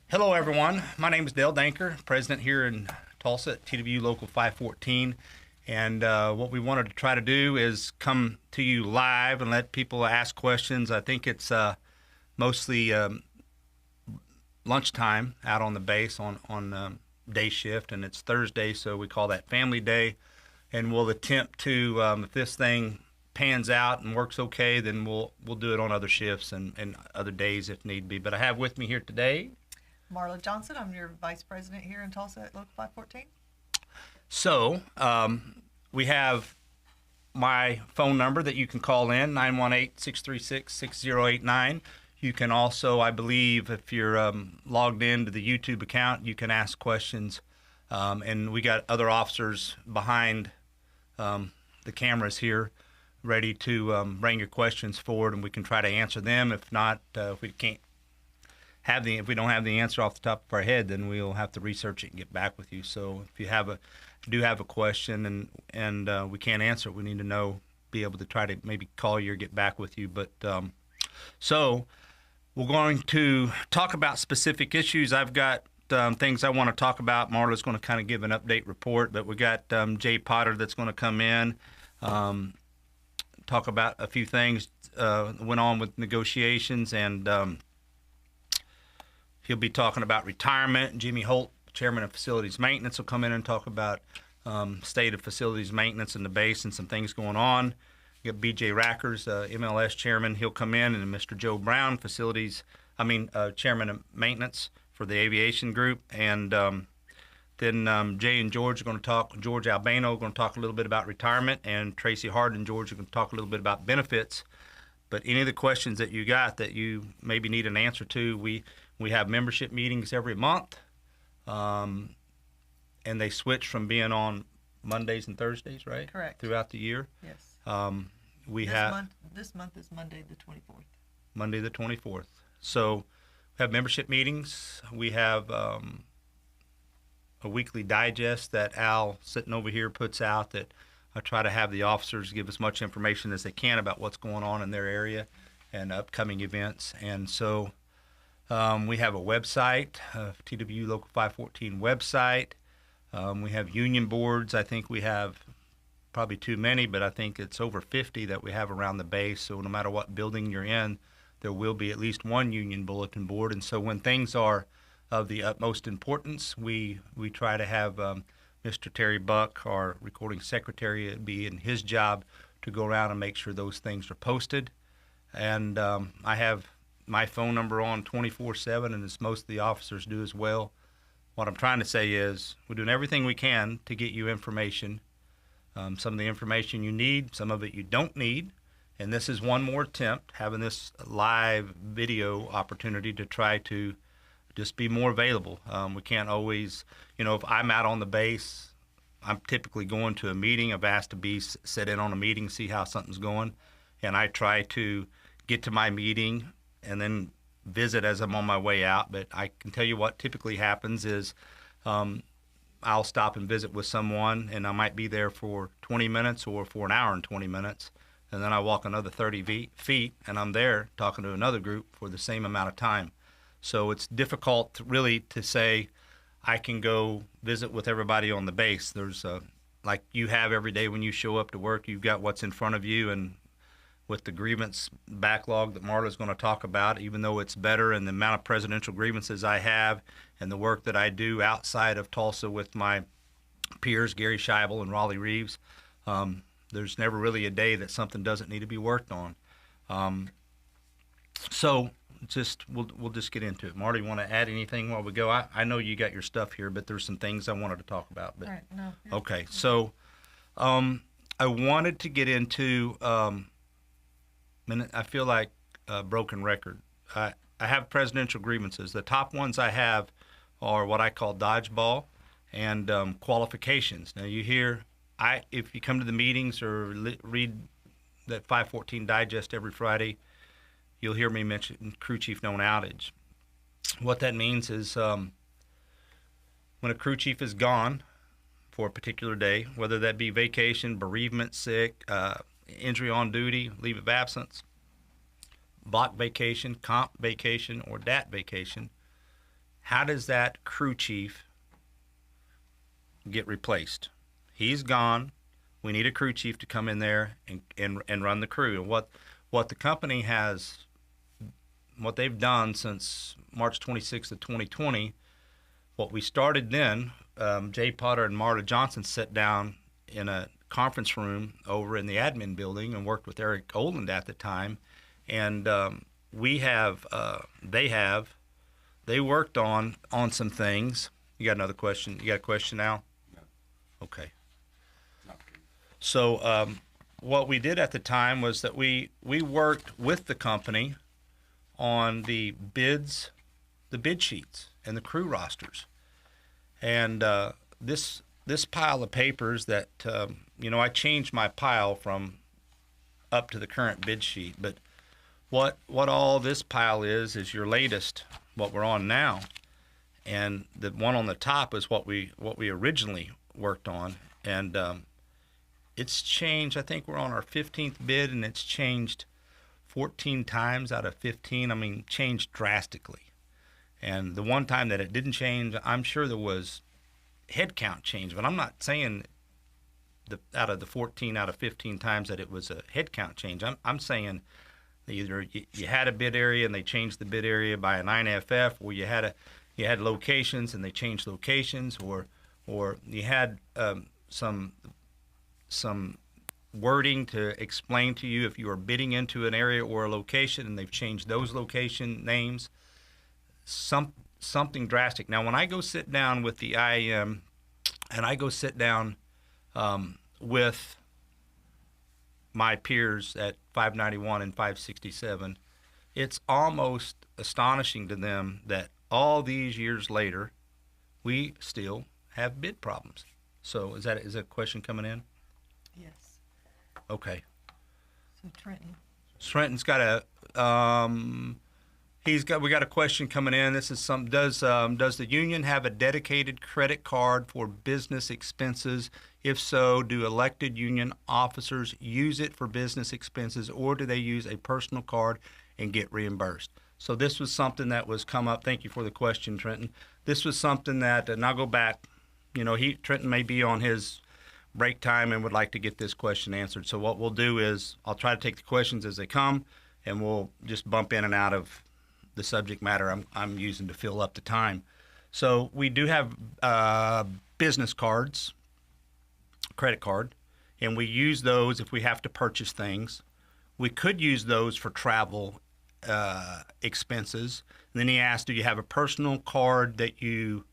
Hello, everyone. My name is Dale Danker, president here in Tulsa at TWU Local 514. And what we wanted to try to do is come to you live and let people ask questions. I think it's mostly lunchtime out on the base on day shift, and it's Thursday, so we call that Family Day. And we'll attempt to, if this thing pans out and works okay, then we'll do it on other shifts and other days if need be. But I have with me here today Marla Johnson. I'm your vice president here in Tulsa at Local 514. So we have my phone number that you can call in, 918-636-6089. You can also, I believe, if you're logged into the YouTube account, you can ask questions. And we got other officers behind the cameras here ready to bring your questions forward, and we can try to answer them. If not, if we don't have the answer off the top of our head, then we'll have to research it and get back with you. So if you do have a question and we can't answer it, we need to be able to try to maybe call you or get back with you. But so we're going to talk about specific issues. I've got things I want to talk about. Marla's going to kind of give an update report, but we got Jay Potter that's going to come in, talk about a few things went on with negotiations, and he'll be talking about retirement. Jimmy Holt, chairman of facilities maintenance, will come in and talk about state of facilities maintenance in the base and some things going on. You got B.J. Rackers, MLS chairman. He'll come in, and Mr. Joe Brown, chairman of maintenance for the aviation group. And then Jay and George are going to talk. George Albano are going to talk a little bit about retirement, and Tracy Hart and George are going to talk a little bit about benefits. But any of the questions that you got that you maybe need an answer to, we have membership meetings every month, and they switch from being on Mondays and Thursdays, right? Correct. Throughout the year. Yes. This month is Monday the 24th. Monday the 24th. So we have membership meetings. We have a weekly digest that Al, sitting over here, puts out that I try to have the officers give as much information as they can about what's going on in their area and upcoming events. And so we have a website, TWU Local 514 website. We have union boards. I think we have probably too many, but I think it's over 50 that we have around the base. So no matter what building you're in, there will be at least one union bulletin board. And so when things are of the utmost importance, we try to have Mr. Terry Buck, our recording secretary, it'd be in his job to go around and make sure those things are posted. And I have my phone number on 24/7, and as most of the officers do as well. What I'm trying to say is we're doing everything we can to get you information. Some of the information you need, some of it you don't need. And this is one more attempt, having this live video opportunity to try to just be more available. We can't always, if I'm out on the base, I'm typically going to a meeting. I've asked to sit in on a meeting, see how something's going. And I try to get to my meeting and then visit as I'm on my way out. But I can tell you what typically happens is I'll stop and visit with someone, and I might be there for 20 minutes or for an hour and 20 minutes. And then I walk another 30 feet, and I'm there talking to another group for the same amount of time. So it's difficult really to say I can go visit with everybody on the base. There's like you have every day when you show up to work, you've got what's in front of you, and with the grievance backlog that Marla's going to talk about, even though it's better and the amount of presidential grievances I have and the work that I do outside of Tulsa with my peers, Gary Scheibel and Raleigh Reeves, there's never really a day that something doesn't need to be worked on. So we'll just get into it. Marla, you want to add anything while we go? I know you got your stuff here, but there's some things I wanted to talk about. But, right. No. Okay. So I wanted to get into I feel like a broken record. I have presidential grievances. The top ones I have are what I call dodgeball and qualifications. Now you hear, if you come to the meetings or read that 514 digest every Friday, you'll hear me mention crew chief known outage. What that means is when a crew chief is gone for a particular day, whether that be vacation, bereavement, sick, injury on duty, leave of absence, block vacation, comp vacation, or DAT vacation, how does that crew chief get replaced? He's gone. We need a crew chief to come in there and run the crew. And what the company has, what they've done since March 26th of 2020, what we started then, Jay Potter and Marta Johnson sat down in a conference room over in the admin building and worked with Eric Oland at the time, and they worked on some things. You got another question? You got a question now? No. Okay. Not So what we did at the time was that we worked with the company on the bids, the bid sheets, and the crew rosters. And this pile of papers that, I changed my pile from up to the current bid sheet, but what all this pile is your latest, what we're on now. And the one on the top is what we originally worked on. And it's changed. I think we're on our 15th bid, and it's changed 14 times out of 15. I mean, changed drastically. And the one time that it didn't change, I'm sure there was headcount change, but I'm not saying out of the 14 out of 15 times that it was a headcount change. I'm saying either you had a bid area and they changed the bid area by an 9FF, or you had locations and they changed locations, or you had some wording to explain to you if you are bidding into an area or a location and they've changed those location names. Something drastic. Now, when I go sit down with the IAM and I go sit down with my peers at 591 and 567, it's almost astonishing to them that all these years later, we still have bid problems. So is that a question coming in? Yes. Okay. So Trenton's got a we got a question coming in. This is does the union have a dedicated credit card for business expenses? If so, do elected union officers use it for business expenses, or do they use a personal card and get reimbursed? So this was something that was come up. Thank you for the question, Trenton. This was something that, and I'll go back, Trenton may be on his break time and would like to get this question answered. So what we'll do is I'll try to take the questions as they come, and we'll just bump in and out of the subject matter I'm using to fill up the time. So we do have business cards, credit card, and we use those if we have to purchase things. We could use those for travel expenses. And then he asked, do you have a personal card that you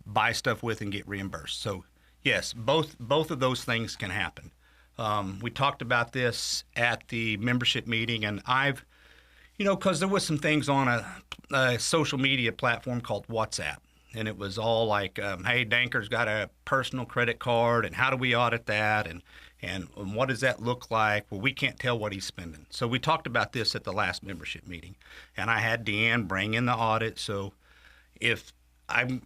buy stuff with and get reimbursed? So yes, both of those things can happen. We talked about this at the membership meeting, and I've, because there was some things on a social media platform called WhatsApp, and it was all like, hey, Danker's got a personal credit card, and how do we audit that, and what does that look like? Well, we can't tell what he's spending. So we talked about this at the last membership meeting, and I had Deanne bring in the audit. So if I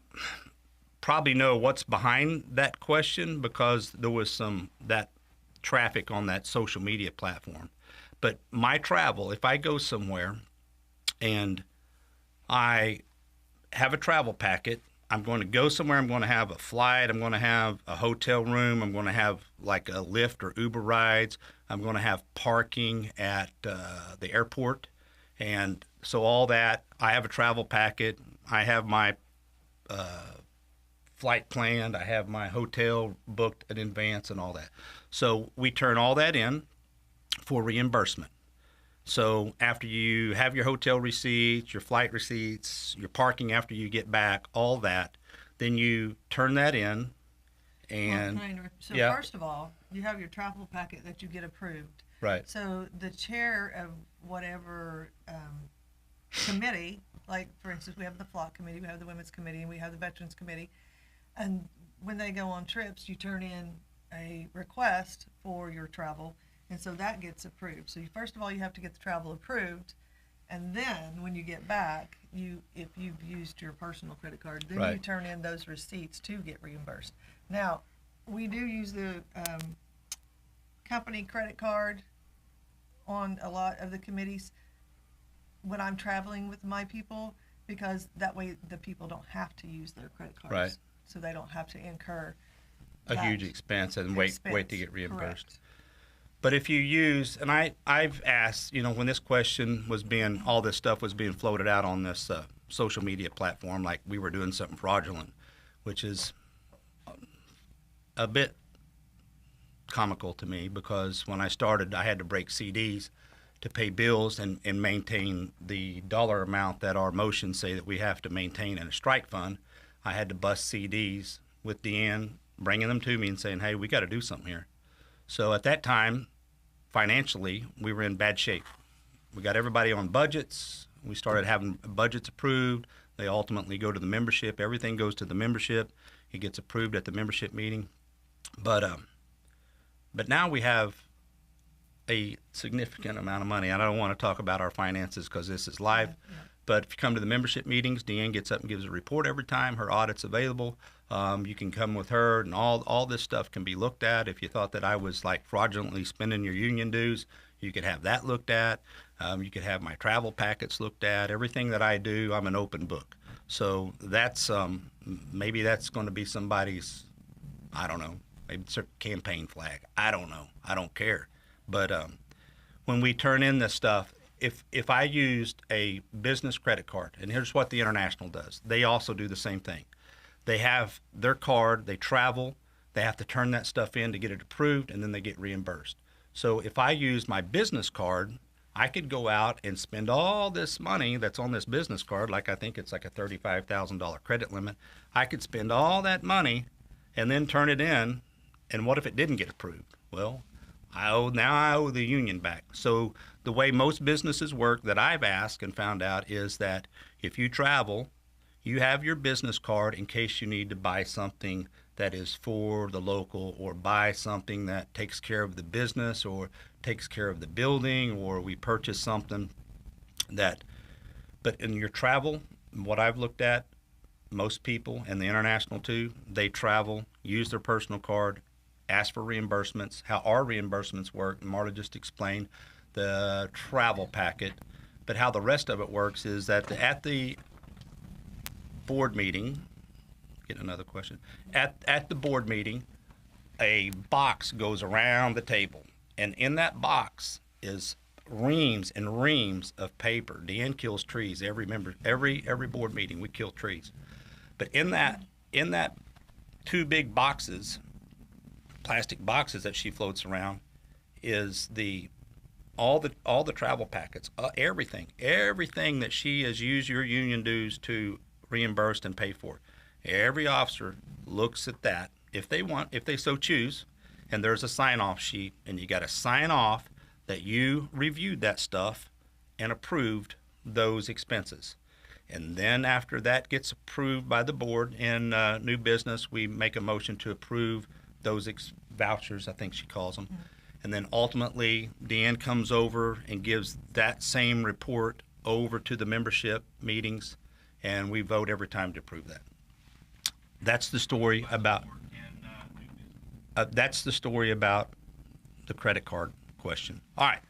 probably know what's behind that question, because there was that traffic on that social media platform. But my travel, if I go somewhere and I have a travel packet, I'm going to go somewhere, I'm going to have a flight, I'm going to have a hotel room, I'm going to have like a Lyft or Uber rides, I'm going to have parking at the airport. And so all that, I have a travel packet, I have my flight planned, I have my hotel booked in advance and all that. So we turn all that in for reimbursement. So after you have your hotel receipts, your flight receipts, your parking after you get back, all that, then you turn that in. And so yeah. First of all, you have your travel packet that you get approved. Right. So the chair of whatever committee, like for instance, we have the flock committee, we have the women's committee, and we have the veterans committee. And when they go on trips, you turn in a request for your travel. And so that gets approved. So first of all, you have to get the travel approved, and then when you get back, if you've used your personal credit card, then right. You turn in those receipts to get reimbursed. Now, we do use the company credit card on a lot of the committees when I'm traveling with my people, because that way the people don't have to use their credit cards. Right. So they don't have to incur a that huge expense and wait to expense. get reimbursed. Correct. But if you use, and I've asked, when this question was being, all this stuff was being floated out on this social media platform, like we were doing something fraudulent, which is a bit comical to me, because when I started, I had to break CDs to pay bills and maintain the dollar amount that our motions say that we have to maintain in a strike fund. I had to bust CDs with Deanne, bringing them to me and saying, hey, we got to do something here. So at that time, financially, we were in bad shape. We got everybody on budgets. We started having budgets approved. They ultimately go to the membership. Everything goes to the membership. It gets approved at the membership meeting. But now we have a significant amount of money. I don't want to talk about our finances because this is live. Yeah. But if you come to the membership meetings, Deanne gets up and gives a report every time. Her audit's available. You can come with her, and all this stuff can be looked at. If you thought that I was like fraudulently spending your union dues, you could have that looked at. You could have my travel packets looked at. Everything that I do, I'm an open book. So that's maybe that's going to be somebody's, I don't know, maybe it's a campaign flag. I don't know. I don't care. But when we turn in this stuff, if I used a business credit card, and here's what the International does, they also do the same thing. They have their card, they travel, they have to turn that stuff in to get it approved, and then they get reimbursed. So if I use my business card, I could go out and spend all this money that's on this business card, like I think it's like a $35,000 credit limit. I could spend all that money and then turn it in, and what if it didn't get approved? Well, I owe the union back. So the way most businesses work that I've asked and found out is that if you travel, you have your business card in case you need to buy something that is for the local, or buy something that takes care of the business or takes care of the building, or we purchase something that, but in your travel, what I've looked at, most people, and the International too, they travel, use their personal card, ask for reimbursements. How our reimbursements work, and Marta just explained the travel packet, but how the rest of it works is that at the board meeting, get another question, at the board meeting, a box goes around the table, and in that box is reams and reams of paper. Deanne kills trees every board meeting. We kill trees, but in that two big boxes, plastic boxes that she floats around, is all the travel packets, everything that she has used your union dues to reimburse and pay for. Every officer looks at that if they so choose, and there's a sign-off sheet, and you got to sign off that you reviewed that stuff and approved those expenses. And then after that gets approved by the board in new business, we make a motion to approve those vouchers, I think she calls them. Mm-hmm. And then ultimately, Deanne comes over and gives that same report over to the membership meetings, and we vote every time to approve that. That's the story about. That's the story about the credit card question. All right.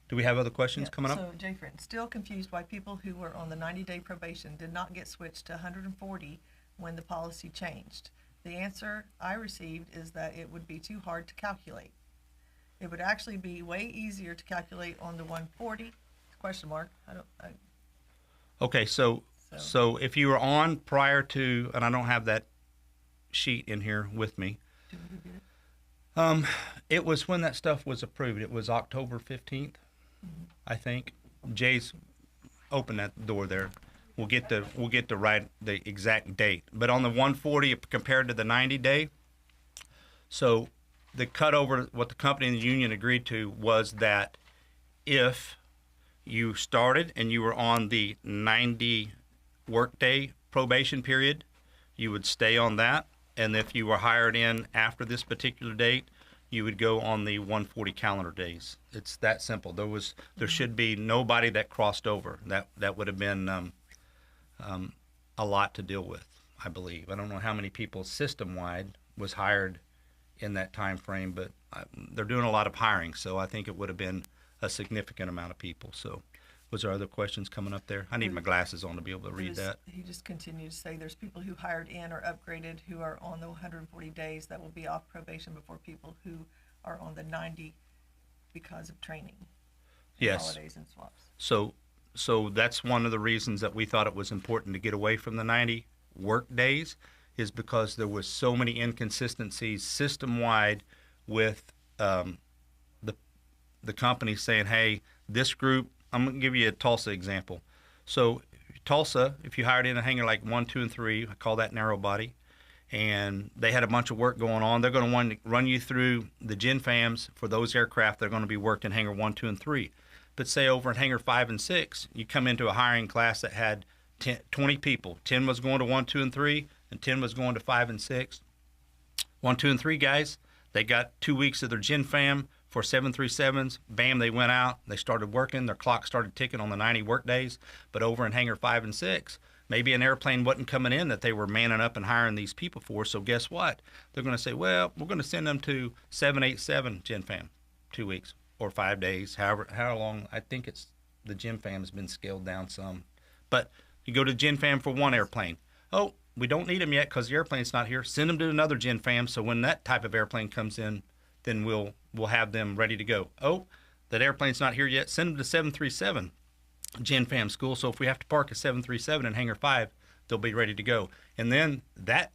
Do we have other questions coming up? So, Jay Friend, still confused why people who were on the 90-day probation did not get switched to 140 when the policy changed. The answer I received is that it would be too hard to calculate. It would actually be way easier to calculate on the 140, question mark. Okay, so if you were on prior to, and I don't have that sheet in here with me. Did we get it? It was when that stuff was approved. It was October 15th, I think. Jay's opened that door there. We'll get the exact date. But on the 140 compared to the 90-day, so the cutover, what the company and the union agreed to was that if you started and you were on the 90 workday probation period, you would stay on that. And if you were hired in after this particular date, you would go on the 140 calendar days. It's that simple. There should be nobody that crossed over. That would have been a lot to deal with, I believe. I don't know how many people system-wide was hired in that time frame, but they're doing a lot of hiring, so I think it would have been a significant amount of people. So Was there other questions coming up there? I need my glasses on to be able to read that. He just continued to say there's people who hired in or upgraded who are on the 140 days that will be off probation before people who are on the 90 because of training, Yes. holidays and swaps. So that's one of the reasons that we thought it was important to get away from the 90 work days, is because there was so many inconsistencies system-wide with the company saying, hey, this group, I'm going to give you a Tulsa example. So Tulsa, if you hired in a hangar like 1, 2, and 3, I call that narrow body, and they had a bunch of work going on, they're going to want to run you through the gen fams for those aircraft that are going to be worked in hangar 1, 2, and 3. But say over in hangar 5 and 6, you come into a hiring class that had 20 people. 10 was going to 1, 2, and 3, and 10 was going to 5 and 6. 1, 2, and 3 guys, they got 2 weeks of their gen fam for 737s. Bam, they went out. They started working. Their clock started ticking on the 90 work days. But over in hangar 5 and 6, maybe an airplane wasn't coming in that they were manning up and hiring these people for. So guess what? They're going to say, well, we're going to send them to 787 gen fam, 2 weeks or 5 days, how long. I think it's the gen fam has been scaled down some. But you go to gen fam for one airplane. Oh, we don't need them yet because the airplane's not here. Send them to another gen fam, so when that type of airplane comes in, then we'll have them ready to go. Oh, that airplane's not here yet. Send them to 737 gen fam school, so if we have to park a 737 in hangar 5, they'll be ready to go. And then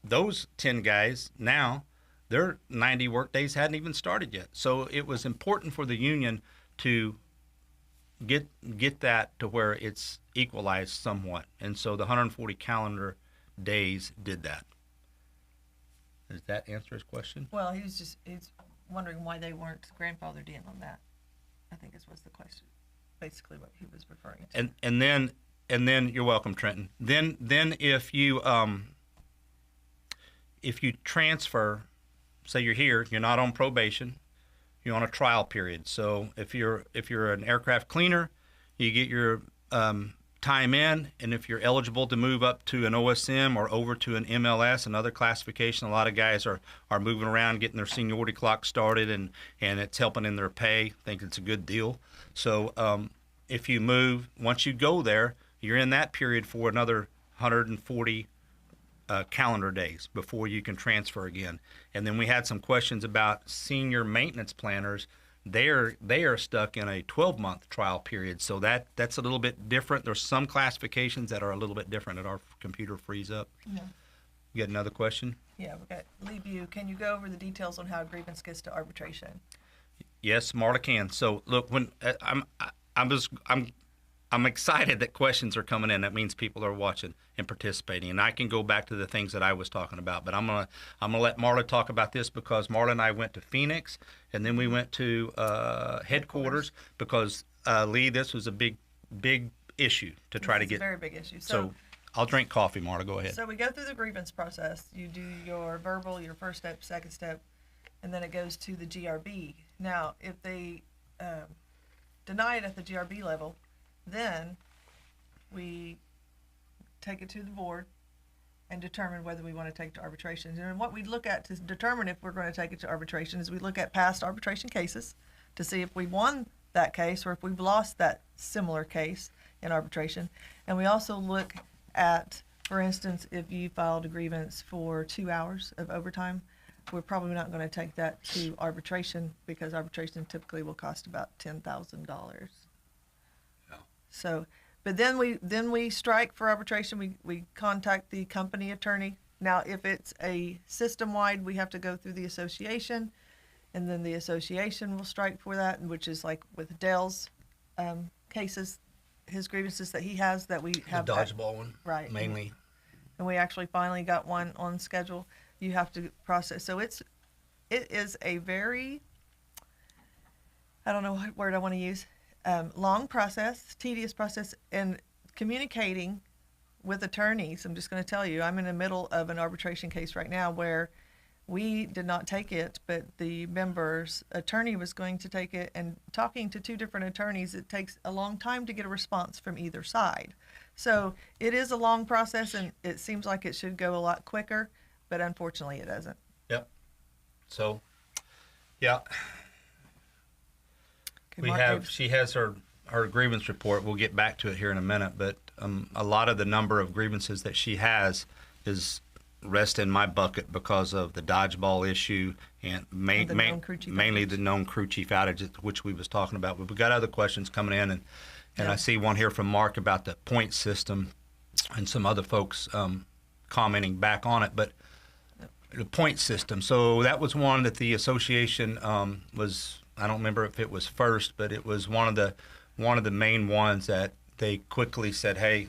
those 10 guys, now their 90 work days hadn't even started yet. So it was important for the union to get that to where it's equalized somewhat. And so the 140 calendar days did that. Does that answer his question? Well, he's wondering why they weren't grandfathered in on that. I think this was the question, basically what he was referring to. And then you're welcome, Trenton. Then if you transfer, say you're here, you're not on probation, you're on a trial period. So if you're an aircraft cleaner, you get your time in, and if you're eligible to move up to an OSM or over to an MLS, another classification, a lot of guys are moving around, getting their seniority clock started, and it's helping in their pay. I think it's a good deal. So if you move, once you go there, you're in that period for another 140 calendar days before you can transfer again. And then we had some questions about senior maintenance planners. They are stuck in a 12-month trial period, so that's a little bit different. There's some classifications that are a little bit different that our computer frees up. Yeah. You got another question? Yeah, we got Lee View. Can you go over the details on how a grievance gets to arbitration? Yes, Marta can. So look, when I'm excited that questions are coming in. That means people are watching and participating. And I can go back to the things that I was talking about. But I'm gonna let Marla talk about this, because Marla and I went to Phoenix, and then we went to headquarters because Lee, this was a big issue to try to get. It's a very big issue. So I'll drink coffee, Marla. Go ahead. So we go through the grievance process. You do your verbal, your first step, second step, and then it goes to the GRB. Now, if they deny it at the GRB level, then we take it to the board and determine whether we want to take it to arbitration. And what we look at to determine if we're going to take it to arbitration is we look at past arbitration cases to see if we won that case or if we've lost that similar case in arbitration. And we also look at, for instance, if you filed a grievance for 2 hours of overtime, we're probably not going to take that to arbitration, because arbitration typically will cost about $10,000. So, but then we strike for arbitration. We contact the company attorney. Now, if it's a system-wide, we have to go through the association, and then the association will strike for that, which is like with Dale's cases, his grievances that he has that we have. The dodgeball one, right? Mainly. And we actually finally got one on schedule. You have to process. So it is a very, I don't know what word I want to use. Long process, tedious process, and communicating with attorneys. I'm just going to tell you, I'm in the middle of an arbitration case right now where we did not take it, but the member's attorney was going to take it, and talking to 2 different attorneys, it takes a long time to get a response from either side. So it is a long process, and it seems like it should go a lot quicker, but unfortunately it doesn't. Yep. So, yeah. Okay, She has her her grievance report. We'll get back to it here in a minute, but a lot of the number of grievances that she has is rest in my bucket because of the dodgeball issue and mainly the known crew chief outage, which we was talking about. But we got other questions coming in, and I see one here from Mark about the point system, and some other folks commenting back on it. But the point system, so that was one that the association was. I don't remember if it was first, but it was one of the main ones that they quickly said, "Hey,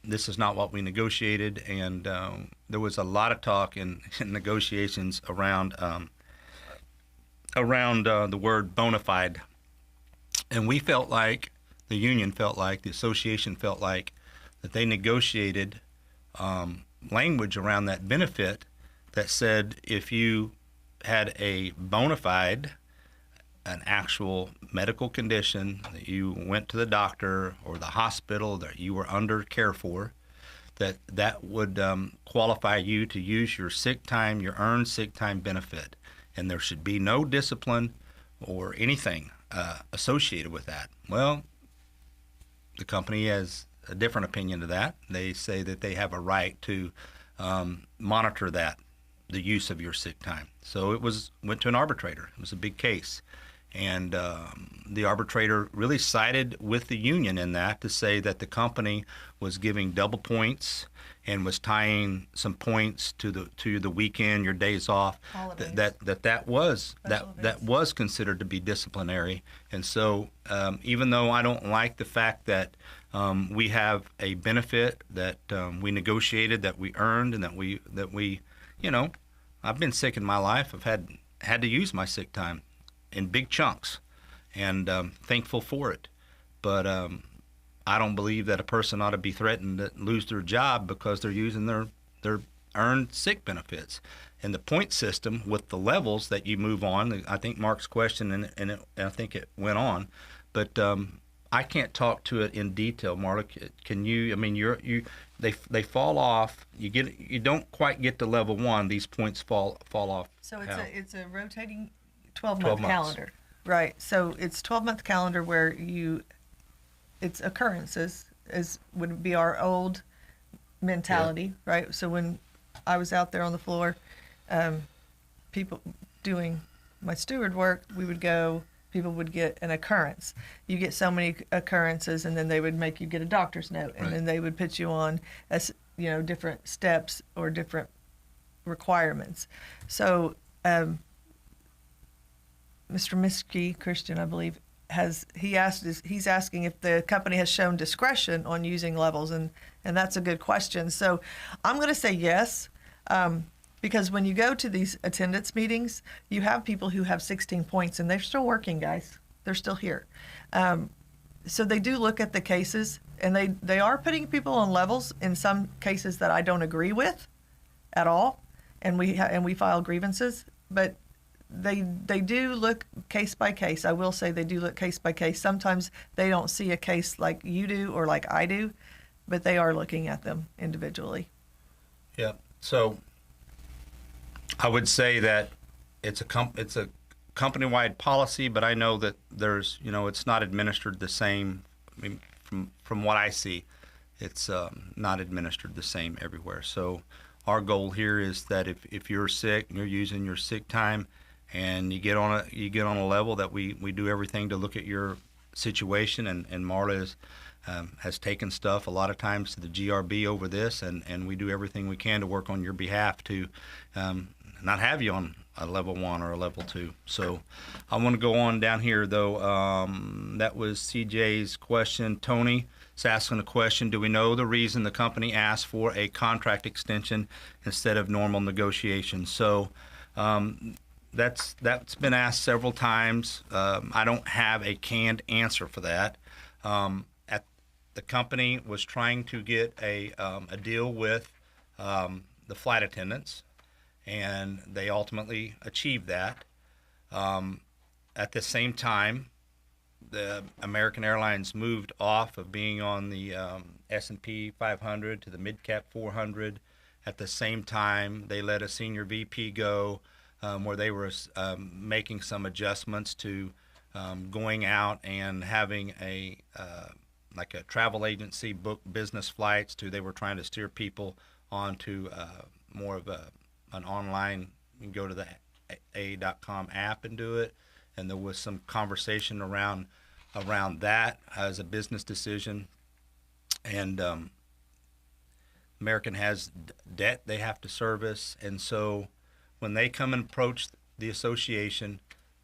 this is not what we negotiated," and there was a lot of talk in negotiations around the word bona fide, and we felt like the union felt like the association felt like that they negotiated language around that benefit that said if you had a bona fide, an actual medical condition that you went to the doctor or the hospital that you were under care for, that would qualify you to use your sick time, your earned sick time benefit, and there should be no discipline or anything associated with that. Well, the company has a different opinion to that. They say that they have a right to monitor that, the use of your sick time. So it went to an arbitrator. It was a big case. And the arbitrator really sided with the union in that to say that the company was giving double points and was tying some points to the weekend, your days off. That was considered to be disciplinary. And so even though I don't like the fact that we have a benefit that we negotiated, that we earned, and that we I've been sick in my life. I've had to use my sick time in big chunks, and thankful for it. But I don't believe that a person ought to be threatened to lose their job because they're using their earned sick benefits. And the point system with the levels that you move on, I think Mark's question, and I think it went on, but I can't talk to it in detail. Mark, can you? I mean, they fall off. You don't quite get to level one. These points fall off. So it's a rotating 12-month calendar, right? So it's 12-month calendar where it's occurrences would be our old mentality, right? So when I was out there on the floor, people doing my steward work, people would get an occurrence. You get so many occurrences, and then they would make you get a doctor's note, and then they would put you on as different steps or different requirements. So Mr. Miskey, Christian, I believe, he's asking if the company has shown discretion on using levels, and that's a good question. So I'm going to say yes, because when you go to these attendance meetings, you have people who have 16 points, and they're still working, guys. They're still here. So they do look at the cases, and they are putting people on levels in some cases that I don't agree with at all, and we file grievances, but they do look case by case. I will say they do look case by case. Sometimes they don't see a case like you do or like I do, but they are looking at them individually. Yeah. So I would say that it's a company-wide policy, but I know that there's it's not administered the same. I mean, from what I see, it's not administered the same everywhere. So our goal here is that if you're sick and you're using your sick time, and you get on a level that we do everything to look at your situation, and Marla has taken stuff a lot of times to the GRB over this, and we do everything we can to work on your behalf to not have you on a level 1 or a level 2. So I want to go on down here though. That was CJ's question. Tony is asking a question: do we know the reason the company asked for a contract extension instead of normal negotiations? So that's been asked several times. I don't have a canned answer for that. The company was trying to get a deal with the flight attendants, and they ultimately achieved that. At the same time, the American Airlines moved off of being on the S&P 500 to the mid-cap 400. At the same time, they let a senior VP go, where they were making some adjustments to going out and having a like a travel agency book business flights to, they were trying to steer people onto more of an online, you can go to the A.com app and do it. And there was some conversation around that as a business decision. And American has debt they have to service. And so when they come and approach the association,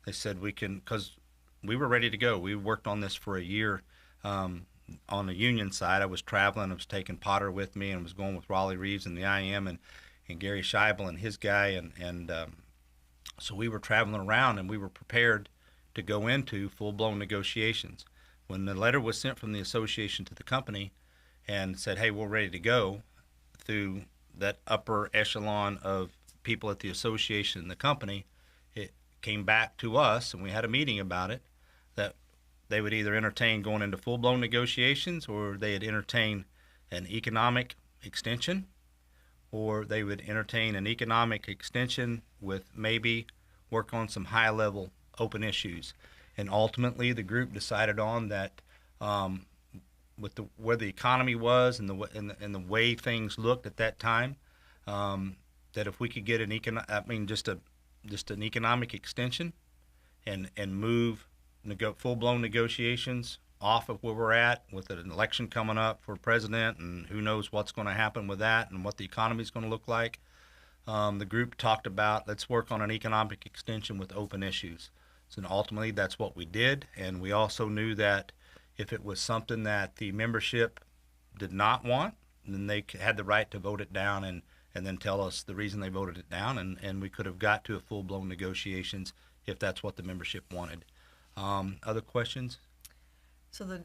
they said we can, because we were ready to go. We worked on this for a year. On the union side, I was traveling. I was taking Potter with me and was going with Raleigh Reeves and the IM and Gary Scheibel and his guy. And so we were traveling around and we were prepared to go into full-blown negotiations. When the letter was sent from the association to the company and said, hey, we're ready to go, through that upper echelon of people at the association and the company, it came back to us, and we had a meeting about it, that they would either entertain going into full-blown negotiations, or they'd entertain an economic extension, or they would entertain an economic extension with maybe work on some high-level open issues. And ultimately, the group decided on that, with where the economy was and the way things looked at that time, that if we could get just an economic extension and move full-blown negotiations off of where we're at, with an election coming up for president, and who knows what's going to happen with that and what the economy is going to look like. The group talked about, let's work on an economic extension with open issues. So ultimately, that's what we did. And we also knew that if it was something that the membership did not want, then they had the right to vote it down and then tell us the reason they voted it down, and we could have got to a full-blown negotiations if that's what the membership wanted. Other questions? So the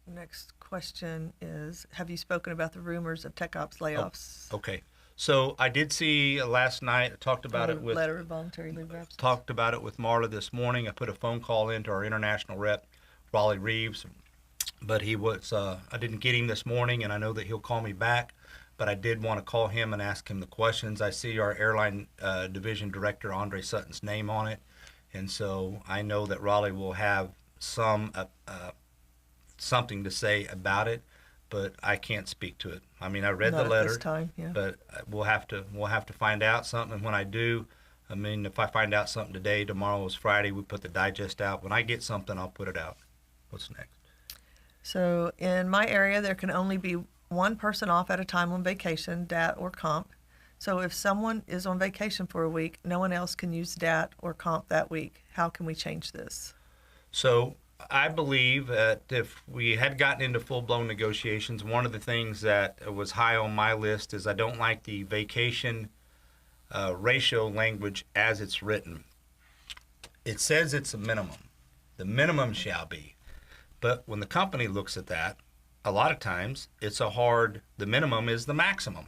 next question is, have you spoken about the rumors of tech ops layoffs? Okay. So I did see last night, I talked about it with letter of voluntary leave of absence. Talked about it with Marla this morning. I put a phone call into our international rep, Raleigh Reeves, but he was I didn't get him this morning, and I know that he'll call me back, but I did want to call him and ask him the questions. I see our airline division director, Andre Sutton's name on it, and so I know that Raleigh will have some something to say about it, but I can't speak to it. I mean, I read the letter, this time, yeah. But we'll have to find out something. And when I do, I mean, if I find out something today, tomorrow is Friday, we put the digest out. When I get something, I'll put it out. What's next? So in my area, there can only be one person off at a time on vacation, DAT or comp. So if someone is on vacation for a week, no one else can use DAT or comp that week. How can we change this? So I believe that if we had gotten into full-blown negotiations, one of the things that was high on my list is I don't like the vacation ratio language as it's written. It says it's a minimum. The minimum shall be. But when the company looks at that, a lot of times the minimum is the maximum.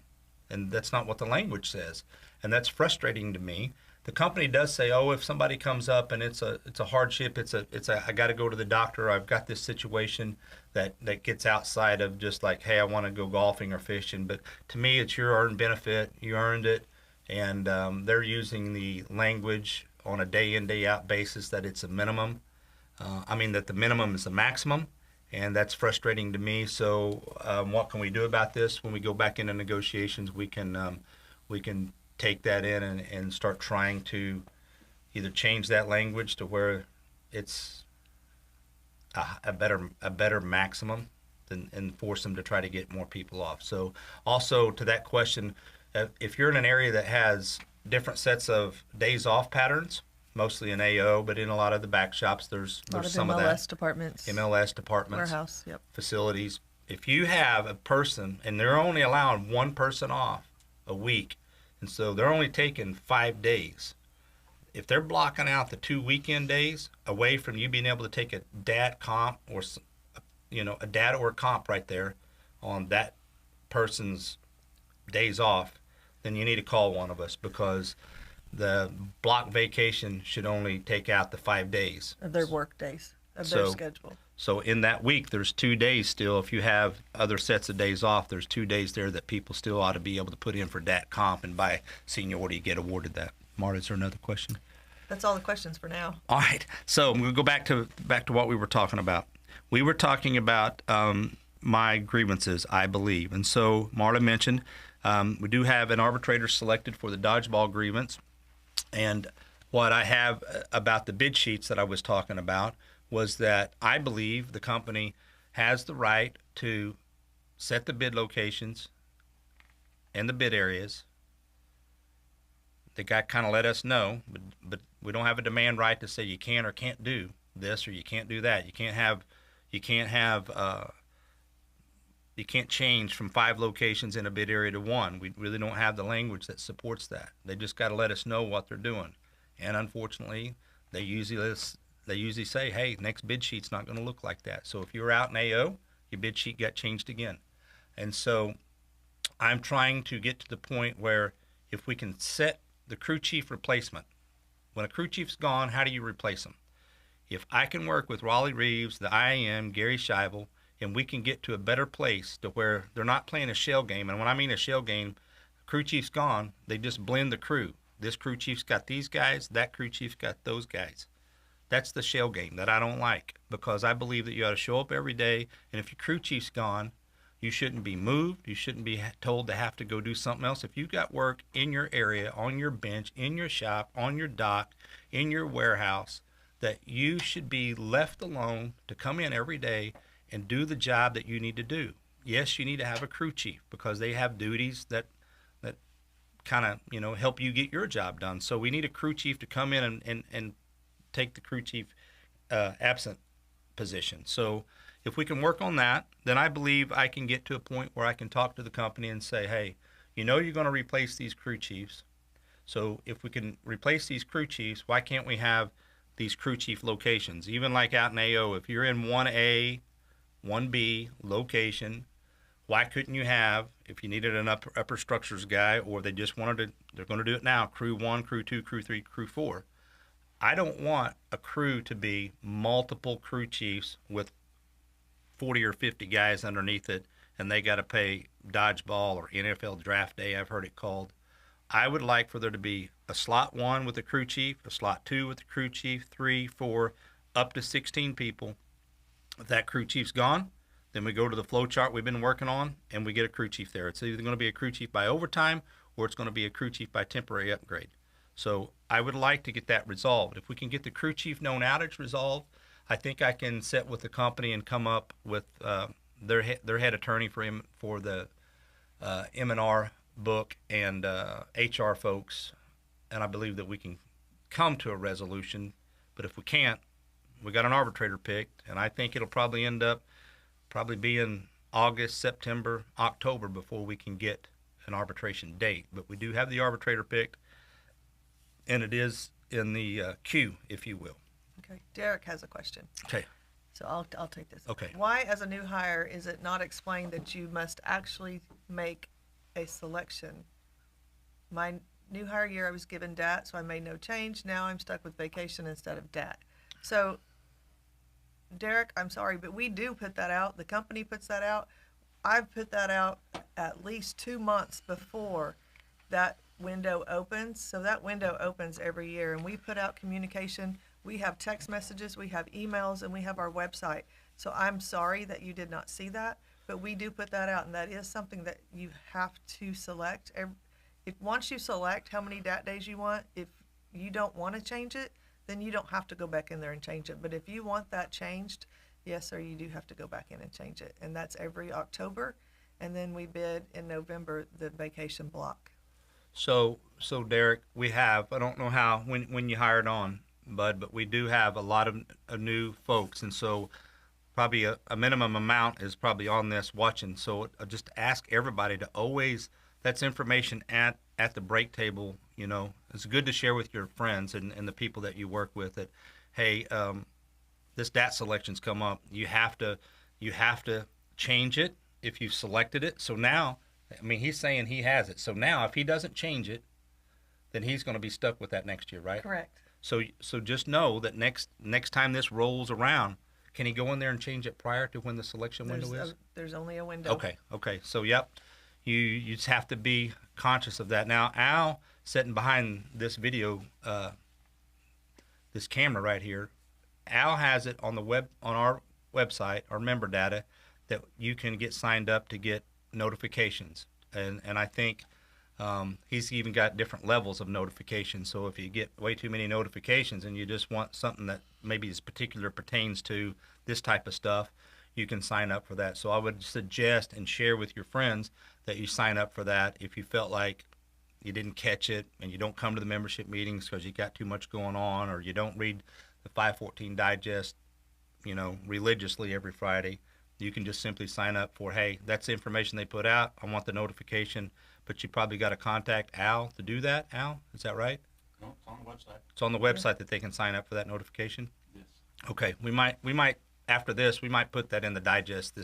And that's not what the language says. And that's frustrating to me. The company does say, oh, if somebody comes up and it's a hardship, I got to go to the doctor, I've got this situation that gets outside of just like, hey, I want to go golfing or fishing. But to me, it's your earned benefit. You earned it. And they're using the language on a day in, day out basis that it's a minimum. That the minimum is the maximum. And that's frustrating to me. So what can we do about this? When we go back into negotiations, we can take that in and start trying to either change that language to where it's a better maximum and force them to try to get more people off. So also to that question, if you're in an area that has different sets of days off patterns, mostly in AO, but in a lot of the back shops, there's some of that. MLS departments. Warehouse, yep. Facilities. If you have a person, and they're only allowing one person off a week, and so they're only taking 5 days. If they're blocking out the 2 weekend days away from you being able to take a DAT comp or, a DAT or a comp right there on that person's days off, then you need to call one of us, because the block vacation should only take out the 5 days. Of their work days, of their schedule. So in that week, there's 2 days still. If you have other sets of days off, there's 2 days there that people still ought to be able to put in for DAT comp, and by seniority get awarded that. Marta, is there another question? That's all the questions for now. All right. So I'm going to go back to what we were talking about. We were talking about my grievances, I believe. And so Marla mentioned we do have an arbitrator selected for the dodgeball grievance. And what I have about the bid sheets that I was talking about was that I believe the company has the right to set the bid locations and the bid areas. They got kind of let us know, but we don't have a demand right to say you can or can't do this or you can't do that. You can't change from 5 locations in a bid area to 1. We really don't have the language that supports that. They just got to let us know what they're doing. And unfortunately, they usually say, hey, next bid sheet's not going to look like that. So if you're out in AO, your bid sheet got changed again. And so I'm trying to get to the point where if we can set the crew chief replacement, when a crew chief's gone, how do you replace them? If I can work with Raleigh Reeves, the IAM, Gary Scheibel, and we can get to a better place to where they're not playing a shell game. And when I mean a shell game, crew chief's gone, they just blend the crew. This crew chief's got these guys, that crew chief's got those guys. That's the shell game that I don't like, because I believe that you ought to show up every day, and if your crew chief's gone, you shouldn't be moved. You shouldn't be told to have to go do something else. If you've got work in your area, on your bench, in your shop, on your dock, in your warehouse, that you should be left alone to come in every day and do the job that you need to do. Yes, you need to have a crew chief because they have duties that kind of, help you get your job done. So we need a crew chief to come in and take the crew chief absent position. So if we can work on that, then I believe I can get to a point where I can talk to the company and say, hey, you're going to replace these crew chiefs. So if we can replace these crew chiefs, why can't we have these crew chief locations? Even like out in AO, if you're in 1A, 1B location, why couldn't you have, if you needed an upper structures guy, or they just wanted to, they're going to do it now, crew 1, crew 2, crew 3, crew 4. I don't want a crew to be multiple crew chiefs with 40 or 50 guys underneath it, and they got to pay dodgeball or NFL draft day, I've heard it called. I would like for there to be a slot 1 with the crew chief, a slot 2 with the crew chief, 3, 4, up to 16 people. If that crew chief's gone, then we go to the flow chart we've been working on, and we get a crew chief there. It's either going to be a crew chief by overtime, or it's going to be a crew chief by temporary upgrade. So I would like to get that resolved. If we can get the crew chief known outage resolved, I think I can sit with the company and come up with their head attorney for the M&R book and HR folks, and I believe that we can come to a resolution. But if we can't, we got an arbitrator picked, and I think it'll probably end up being August, September, October before we can get an arbitration date. But we do have the arbitrator picked, and it is in the queue, if you will. Okay, Derek has a question. Okay. So I'll take this. Okay. Why, as a new hire, is it not explained that you must actually make a selection? My new hire year, I was given DAT, so I made no change. Now I'm stuck with vacation instead of DAT. So, Derek, I'm sorry, but we do put that out. The company puts that out. I've put that out at least 2 months before that window opens. So that window opens every year, and we put out communication. We have text messages, we have emails, and we have our website. So I'm sorry that you did not see that, but we do put that out, and that is something that you have to select. Once you select how many DAT days you want, if you don't want to change it, then you don't have to go back in there and change it. But if you want that changed, yes, sir, you do have to go back in and change it. And that's every October, and then we bid in November the vacation block. So Derek, we have, I don't know how, when you hired on, Bud, but we do have a lot of new folks, and so probably a minimum amount is probably on this watching. So I just ask everybody to always, that's information at the break table. It's good to share with your friends and the people that you work with that, hey, this DAT selection's come up. You have to change it if you've selected it. So now, he's saying he has it. So now if he doesn't change it, then he's going to be stuck with that next year, right? Correct. So just know that next time this rolls around, can he go in there and change it prior to when the selection window is? There's only a window. Okay. So, yep, you just have to be conscious of that. Now, Al, sitting behind this video this camera right here. Al has it on the web on our website, our member data, that you can get signed up to get notifications. And I think he's even got different levels of notifications. So if you get way too many notifications and you just want something that maybe is particular pertains to this type of stuff, you can sign up for that. So I would suggest and share with your friends that you sign up for that if you felt like you didn't catch it and you don't come to the membership meetings because you got too much going on, or you don't read the 514 digest, religiously every Friday. You can just simply sign up for, hey, that's the information they put out. I want the notification, but you probably got to contact Al to do that. Al, is that right? No, it's on the website. It's on the website that they can sign up for that notification? Yes. Okay, we might after this, we might put that in the digest,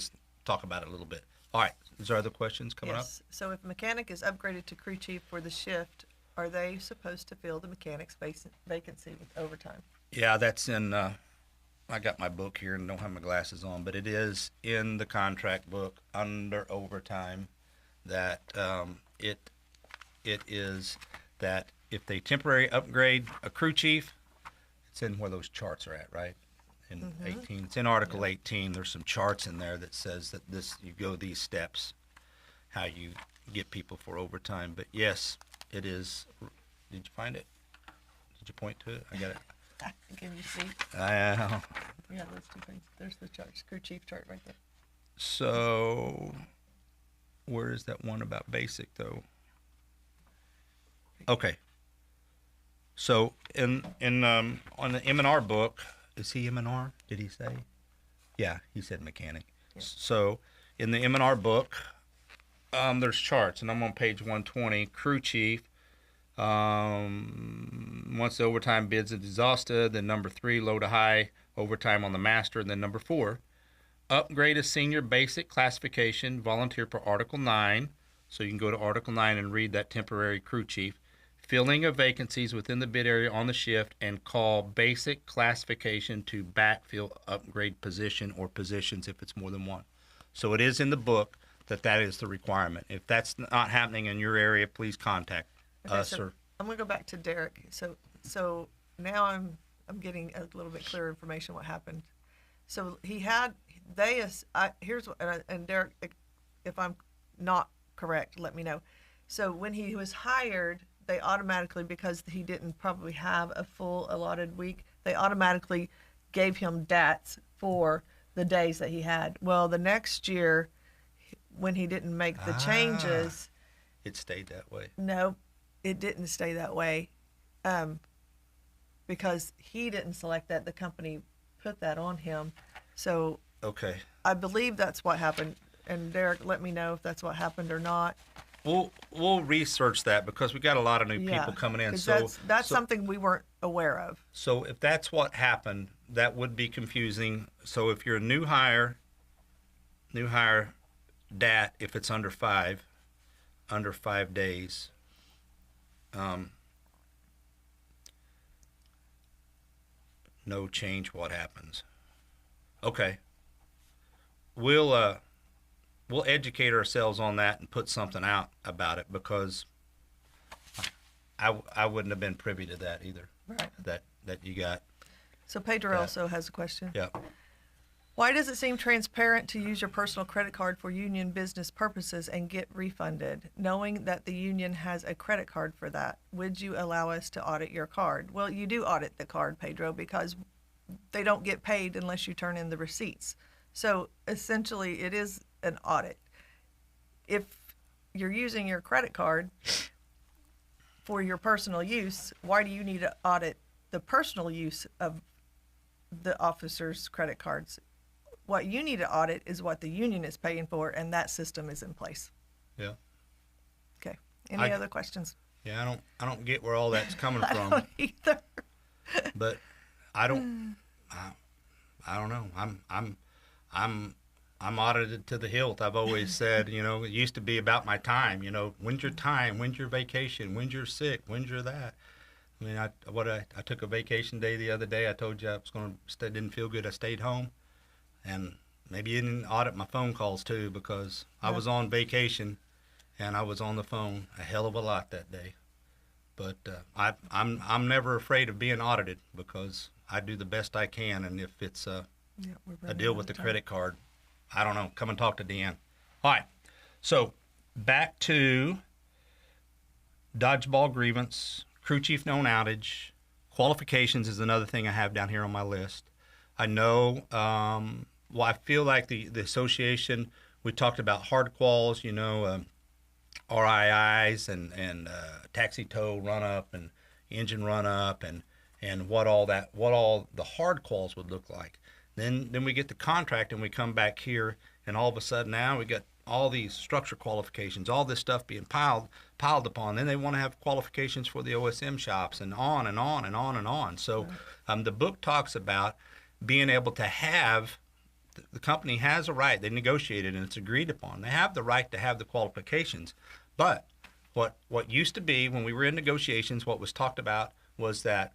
talk about it a little bit. All right, is there other questions coming up? So if a mechanic is upgraded to crew chief for the shift, are they supposed to fill the mechanic's vacancy with overtime? Yeah, that's in, I got my book here and don't have my glasses on, but it is in the contract book under overtime that it is that if they temporary upgrade a crew chief, it's in where those charts are at, right? In 18, it's in Article 18. There's some charts in there that says that you go these steps, how you get people for overtime. But yes, it is. Did you find it? Did you point to it? I got it. Can you see? Yeah, those two things. There's the chart, crew chief chart right there. So, where is that one about basic though? Okay. So on the M&R book, is he M&R? Did he say? Yeah, he said mechanic. Yeah. So in the M&R book, there's charts, and I'm on page 120. Crew chief. Once the overtime bids is exhausted, then number 3, low to high overtime on the master, and then number 4, upgrade a senior basic classification, volunteer per Article 9. So you can go to Article 9 and read that temporary crew chief. Filling of vacancies within the bid area on the shift, and call basic classification to backfill upgrade position or positions if it's more than one. So it is in the book that is the requirement. If that's not happening in your area, please contact us. So I'm going to go back to Derek. So now I'm getting a little bit clearer information what happened. So here's what, and Derek, if I'm not correct, let me know. So when he was hired, they automatically, because he didn't probably have a full allotted week, they automatically gave him DATs for the days that he had. Well, the next year, when he didn't make the changes, it stayed that way. No, it didn't stay that way, because he didn't select that. The company put that on him. So okay, I believe that's what happened. And Derek, let me know if that's what happened or not. We'll research that because we got a lot of new people coming in. So that's something we weren't aware of. So if that's what happened, that would be confusing. So if you're a new hire DAT, if it's under 5 days, no change, what happens? Okay. We'll educate ourselves on that and put something out about it, because I wouldn't have been privy to that either. Right. That you got. So Pedro also has a question. Yeah. Why does it seem transparent to use your personal credit card for union business purposes and get refunded, knowing that the union has a credit card for that? Would you allow us to audit your card? Well, you do audit the card, Pedro, because they don't get paid unless you turn in the receipts. So essentially, it is an audit. If you're using your credit card for your personal use, why do you need to audit the personal use of the officers' credit cards? What you need to audit is what the union is paying for, and that system is in place. Yeah. Okay. Any other questions? Yeah, I don't get where all that's coming I from. don't either. But I don't know. I'm audited to the hilt. I've always said, it used to be about my time. When's your time? When's your vacation? When's your sick? When's your that? I mean, I took a vacation day the other day. I told you I was didn't feel good. I stayed home, and maybe you didn't audit my phone calls too, because I was on vacation, and I was on the phone a hell of a lot that day. But I'm never afraid of being audited because I do the best I can. And if it's a deal with the credit card, I don't know. Come and talk to Dan. All right. So back to dodgeball grievance, crew chief known outage, qualifications is another thing I have down here on my list. I know, well, I feel like the association, we talked about hard quals, you know, RIIs and taxi tow run up and engine run up and what all the hard quals would look like. Then we get the contract and we come back here and all of a sudden now we got all these structure qualifications, all this stuff being piled upon. Then they want to have qualifications for the OSM shops and on and on and on and on. So the book talks about being able to have, the company has a right, they negotiated and it's agreed upon. They have the right to have the qualifications. But what used to be when we were in negotiations, what was talked about was that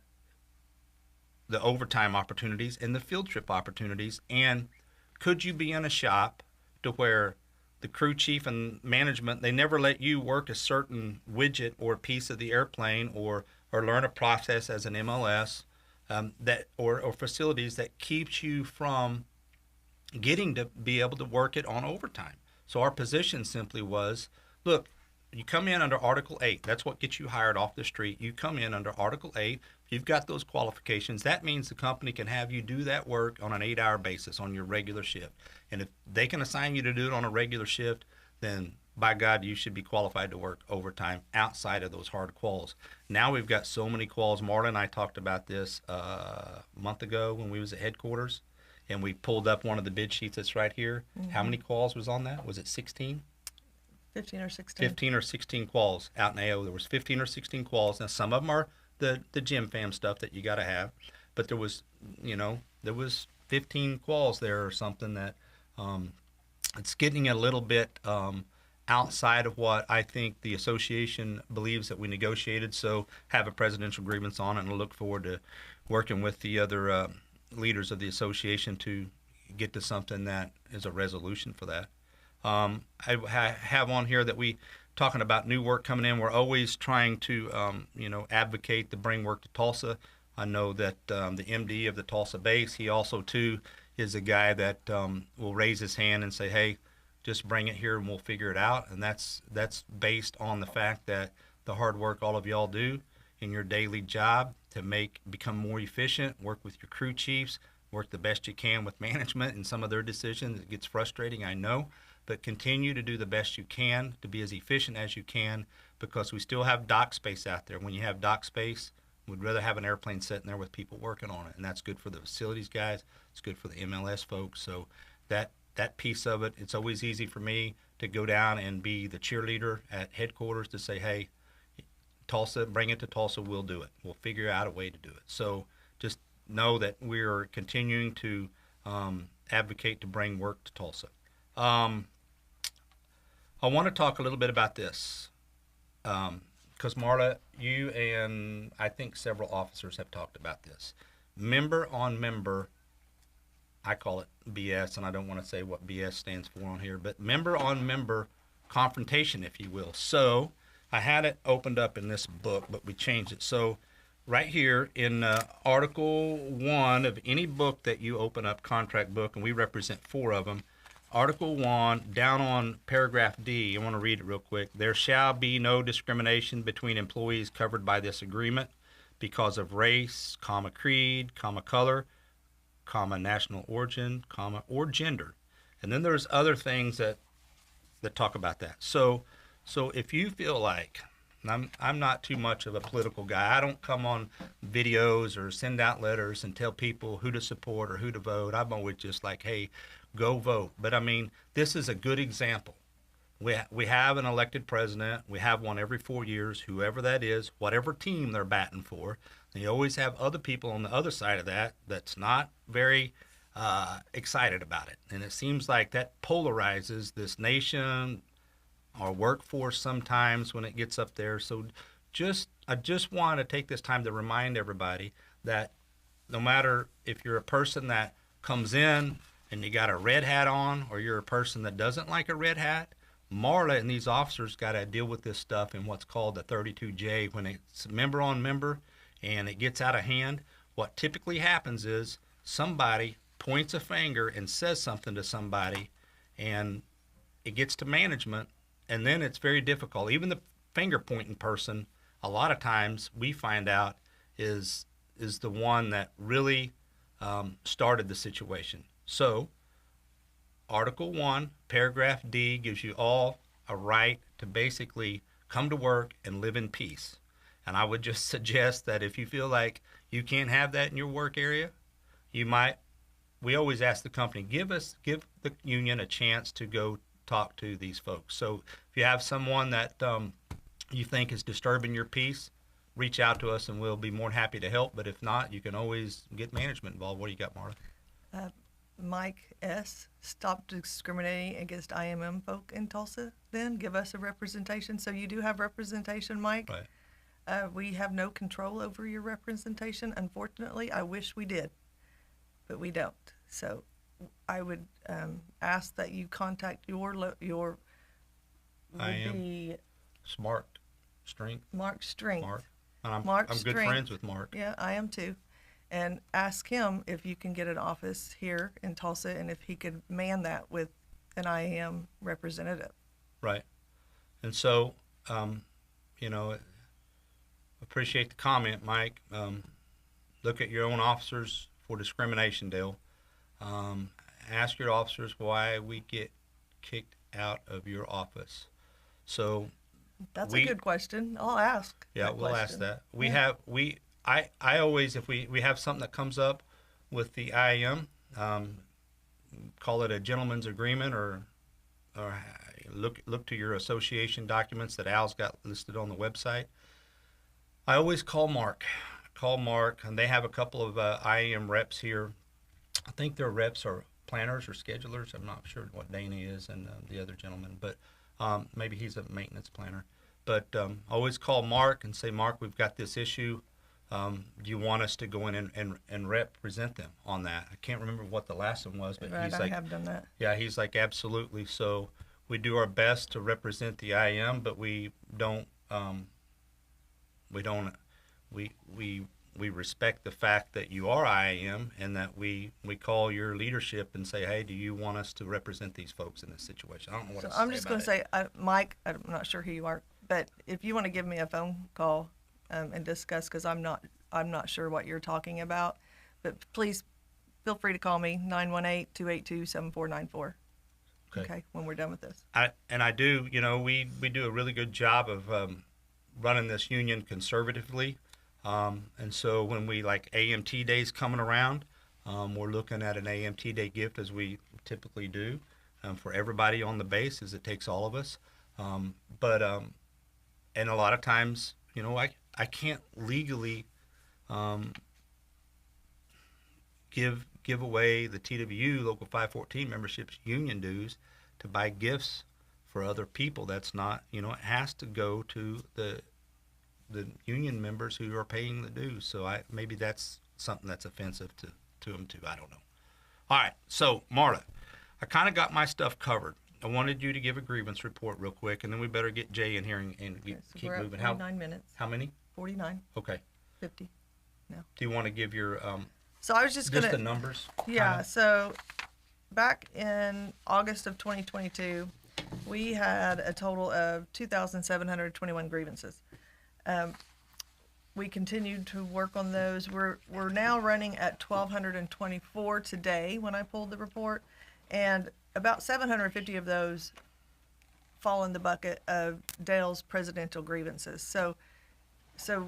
the overtime opportunities and the field trip opportunities, and could you be in a shop to where the crew chief and management, they never let you work a certain widget or piece of the airplane or learn a process as an MLS that or facilities that keeps you from getting to be able to work it on overtime. So our position simply was, look, you come in under Article 8. That's what gets you hired off the street. You come in under Article 8. If you've got those qualifications, that means the company can have you do that work on an 8-hour basis on your regular shift. And if they can assign you to do it on a regular shift, then by God, you should be qualified to work overtime outside of those hard quals. Now we've got so many quals. Marla and I talked about this a month ago when we was at headquarters, and we pulled up one of the bid sheets that's right here. Mm-hmm. How many quals was on that? Was it 16? 15 or 16. 15 or 16 quals out in AO. There was 15 or 16 quals. Now, some of them are the gym fam stuff that you got to have, but there was 15 quals there or something that it's getting a little bit outside of what I think the association believes that we negotiated. So have a presidential grievance on it and look forward to working with the other leaders of the association to get to something that is a resolution for that. I have on here that we talking about new work coming in. We're always trying to, advocate to bring work to Tulsa. I know that the MD of the Tulsa base, he also too is a guy that will raise his hand and say, hey, just bring it here and we'll figure it out. And that's based on the fact that the hard work all of y'all do in your daily job to become more efficient, work with your crew chiefs, work the best you can with management and some of their decisions. It gets frustrating, I know. But continue to do the best you can to be as efficient as you can, because we still have dock space out there. When you have dock space, we'd rather have an airplane sitting there with people working on it, and that's good for the facilities guys. It's good for the MLS folks. So that piece of it, it's always easy for me to go down and be the cheerleader at headquarters to say, hey, Tulsa, bring it to Tulsa, we'll do it. We'll figure out a way to do it. So just know that we're continuing to advocate to bring work to Tulsa. I want to talk a little bit about this because Marla, you and I think several officers have talked about this. Member on member, I call it BS, and I don't want to say what BS stands for on here, but member on member confrontation, if you will. So I had it opened up in this book, but we changed it. So right here in Article 1 of any book that you open up, contract book, and we represent 4 of them, Article 1, down on paragraph D, I want to read it real quick. There shall be no discrimination between employees covered by this agreement because of race, comma, creed, comma, color, comma, national origin, comma, or gender. And then there's other things that talk about that. So if you feel like, and I'm not too much of a political guy. I don't come on videos or send out letters and tell people who to support or who to vote. I'm always just like, hey, go vote. But I mean, this is a good example. We have an elected president. We have one every 4 years, whoever that is, whatever team they're batting for. And you always have other people on the other side of that that's not very excited about it. And it seems like that polarizes this nation, our workforce sometimes when it gets up there. So I just want to take this time to remind everybody that no matter if you're a person that comes in and you got a red hat on, or you're a person that doesn't like a red hat, Marla and these officers got to deal with this stuff in what's called the 32J. When it's member on member and it gets out of hand, what typically happens is somebody points a finger and says something to somebody, and it gets to management, and then it's very difficult. Even the finger pointing person, a lot of times we find out is the one that really started the situation. So Article 1, Paragraph D gives you all a right to basically come to work and live in peace. And I would just suggest that if you feel like you can't have that in your work area, we always ask the company, give the union a chance to go talk to these folks. So if you have someone that you think is disturbing your peace, reach out to us and we'll be more than happy to help. But if not, you can always get management involved. What do you got, Marla? Mike S. Stop discriminating against IMM folk in Tulsa. Then give us a representation. So you do have representation, Mike. Right. We have no control over your representation. Unfortunately, I wish we did, but we don't. So I would ask that you contact your I am Smart Strength. Mark Strength. Mark. And I'm Mark good Strength. friends with Mark. Yeah, I am too. And ask him if you can get an office here in Tulsa and if he could man that with an IAM representative. Right. And so, appreciate the comment, Mike. Look at your own officers for discrimination, Dale. Ask your officers why we get kicked out of your office. So that's a good question. I'll ask. Yeah, we'll ask that. I always, if we have something that comes up with the IAM, call it a gentleman's agreement, or look to your association documents that Al's got listed on the website. I always call Mark, and they have a couple of IAM reps here. I think their reps are planners or schedulers. I'm not sure what Dana is and the other gentleman, but maybe he's a maintenance planner. But always call Mark and say, Mark, we've got this issue. Do you want us to go in and represent them on that? I can't remember what the last one was, but right, I have done that. Yeah, he's like, absolutely. So we do our best to represent the IM, but we respect the fact that you are IAM, and that we call your leadership and say, hey, do you want us to represent these folks in this situation? I don't know what to say. I'm just going to say, Mike, I'm not sure who you are, but if you want to give me a phone call and discuss, because I'm not sure what you're talking about, but please feel free to call me, 918-282-7494. Okay, when we're done with this. I do, we do a really good job of running this union conservatively. And so when we like AMT days coming around, we're looking at an AMT day gift, as we typically do, for everybody on the base, as it takes all of us. And a lot of times, I can't legally give away the TWU Local 514 memberships union dues to buy gifts for other people. That's not, it has to go to the union members who are paying the dues. So maybe that's something that's offensive to them too. I don't know. All right. So Marla, I kind of got my stuff covered. I wanted you to give a grievance report real quick, and then we better get Jay in here and keep we're moving. At 49 minutes. How many? 49. Okay. 50. No. Do you want to give your So I was just the numbers? Yeah. Kinda? So back in August of 2022, we had a total of 2,721 grievances. We continued to work on those. We're now running at 1,224 today when I pulled the report, and about 750 of those fall in the bucket of Dale's presidential grievances. So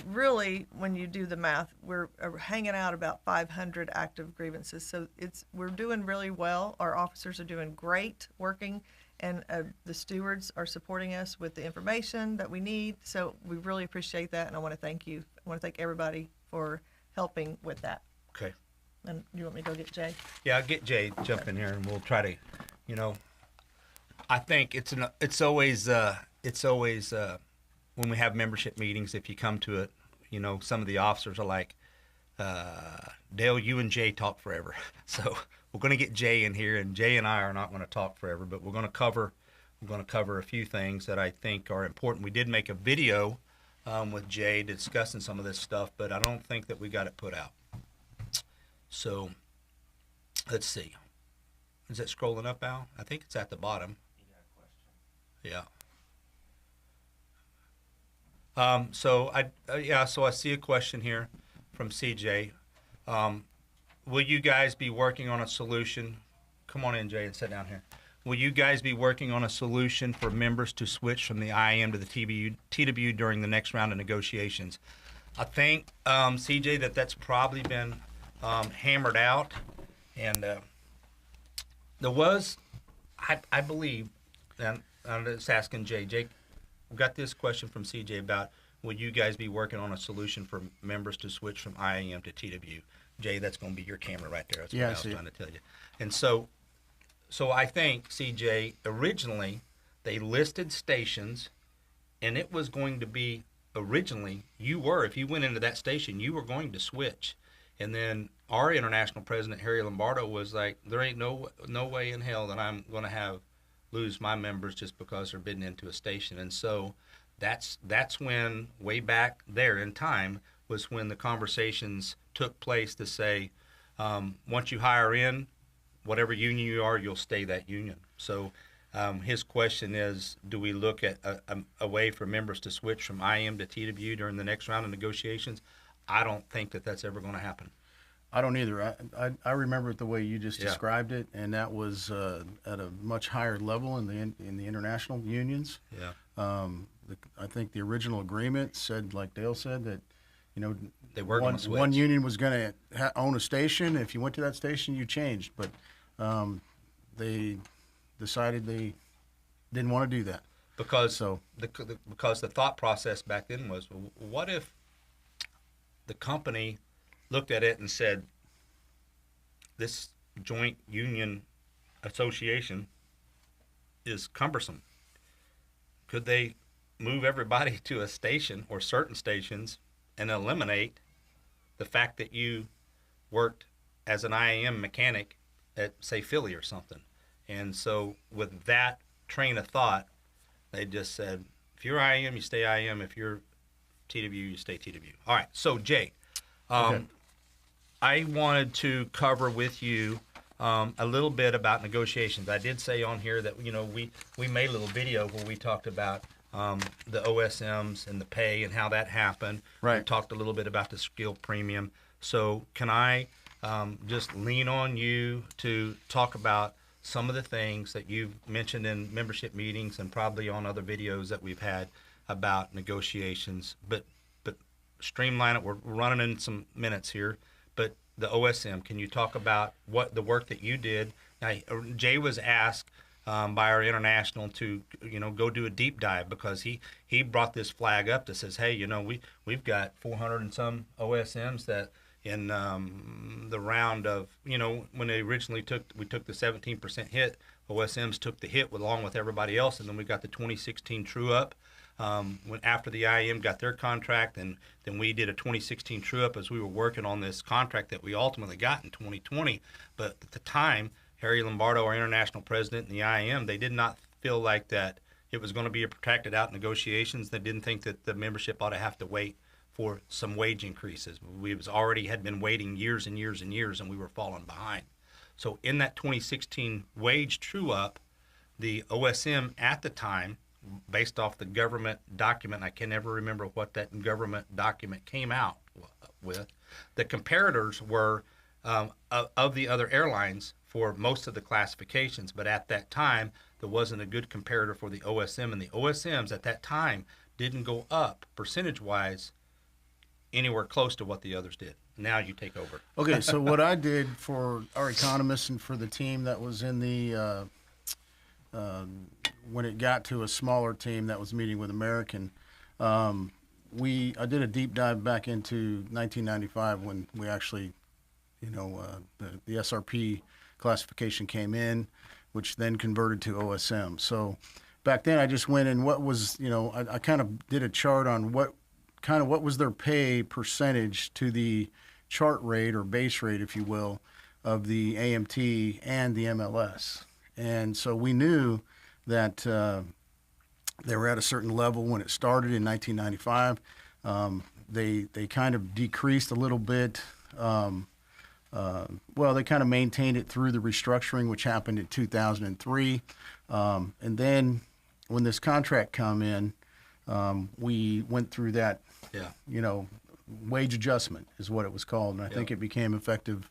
really, when you do the math, we're hanging out about 500 active grievances. So we're doing really well. Our officers are doing great working, and the stewards are supporting us with the information that we need. So we really appreciate that, and I want to thank you. I want to thank everybody for helping with that. Okay. And you want me to go get Jay? Yeah, I'll get Jay jump in here, and we'll try to, I think it's always when we have membership meetings, if you come to it, some of the officers are like, Dale, you and Jay talk forever. So we're going to get Jay in here, and Jay and I are not going to talk forever, but we're going to cover I'm going to cover a few things that I think are important. We did make a video with Jay discussing some of this stuff, but I don't think that we got it put out. So let's see. Is it scrolling up, Al? I think it's at the bottom. Yeah. So I see a question here from CJ. Will you guys be working on a solution? Come on in, Jay, and sit down here. Will you guys be working on a solution for members to switch from the IAM to the TW during the next round of negotiations? I think, CJ, that's probably been hammered out. And there was, I believe, and I'm just asking Jay. Jake, we got this question from CJ about, will you guys be working on a solution for members to switch from IAM to TW? Jay, that's going to be your camera right there. That's what I was trying to tell you. And so I think, CJ, originally they listed stations, and it was going to be originally, if you went into that station, you were going to switch. And then our international president, Harry Lombardo, was like, there ain't no way in hell that I'm going to lose my members just because they're bidding into a station. And so that's when, way back there in time, was when the conversations took place to say, once you hire in, whatever union you are, you'll stay that union. So his question is, do we look at a way for members to switch from IM to TW during the next round of negotiations? I don't think that that's ever going to happen. I don't either. I remember it the way you just described it, and that was at a much higher level in the international unions. Yeah. I think the original agreement said, like Dale said, that they were one union was going to own a station. If you went to that station, you changed. But they decided they didn't want to do that. Because the thought process back then was, what if the company looked at it and said, this joint union association is cumbersome. Could they move everybody to a station or certain stations and eliminate the fact that you worked as an IAM mechanic at, say, Philly or something? And so with that train of thought, they just said, if you're IAM, you stay IAM. If you're TW, you stay TW. All right. So, Jay, okay. I wanted to cover with you a little bit about negotiations. I did say on here that, we made a little video where we talked about the OSMs and the pay and how that happened. Right. We talked a little bit about the skill premium. So can I just lean on you to talk about some of the things that you've mentioned in membership meetings and probably on other videos that we've had about negotiations, but streamline it. We're running in some minutes here, but the OSM, can you talk about what the work that you did? Now, Jay was asked by our international to, go do a deep dive, because he brought this flag up that says, hey, we've got 400 and some OSMs that in the round of, when they originally we took the 17% hit, OSMs took the hit along with everybody else, and then we got the 2016 true up. When after the IAM got their contract, and then we did a 2016 true up as we were working on this contract that we ultimately got in 2020. But at the time, Harry Lombardo, our international president, and the IAM, they did not feel like that it was going to be a protracted out negotiations. They didn't think that the membership ought to have to wait for some wage increases. We had been waiting years and years and years, and we were falling behind. So in that 2016 wage true up, the OSM at the time, based off the government document, I can never remember what that government document came out with, the comparators were of the other airlines for most of the classifications. But at that time, there wasn't a good comparator for the OSM, and the OSMs at that time didn't go up percentage-wise anywhere close to what the others did. Now you take over. Okay, so what I did for our economists and for the team that was in the when it got to a smaller team that was meeting with American, I did a deep dive back into 1995 when we actually, the SRP classification came in, which then converted to OSM. So back then I just went and what was, I kind of did a chart on what was their pay percentage to the chart rate or base rate, if you will, of the AMT and the MLS. And so we knew that they were at a certain level when it started in 1995. They kind of decreased a little bit. Well, they kind of maintained it through the restructuring, which happened in 2003. And then when this contract come in, we went through that, wage adjustment is what it was called. And I think it became effective,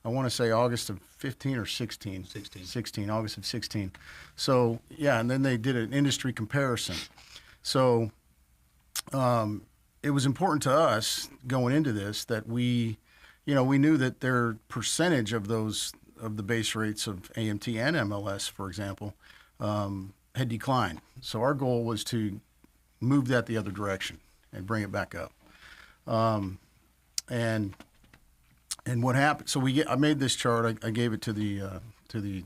I want to say August of 15 or 16. 16, August of 16. So, and then they did an industry comparison. So it was important to us going into this that we knew that their percentage of the base rates of AMT and MLS, for example, had declined. So our goal was to move that the other direction and bring it back up. And what happened? So I made this chart. I gave it to the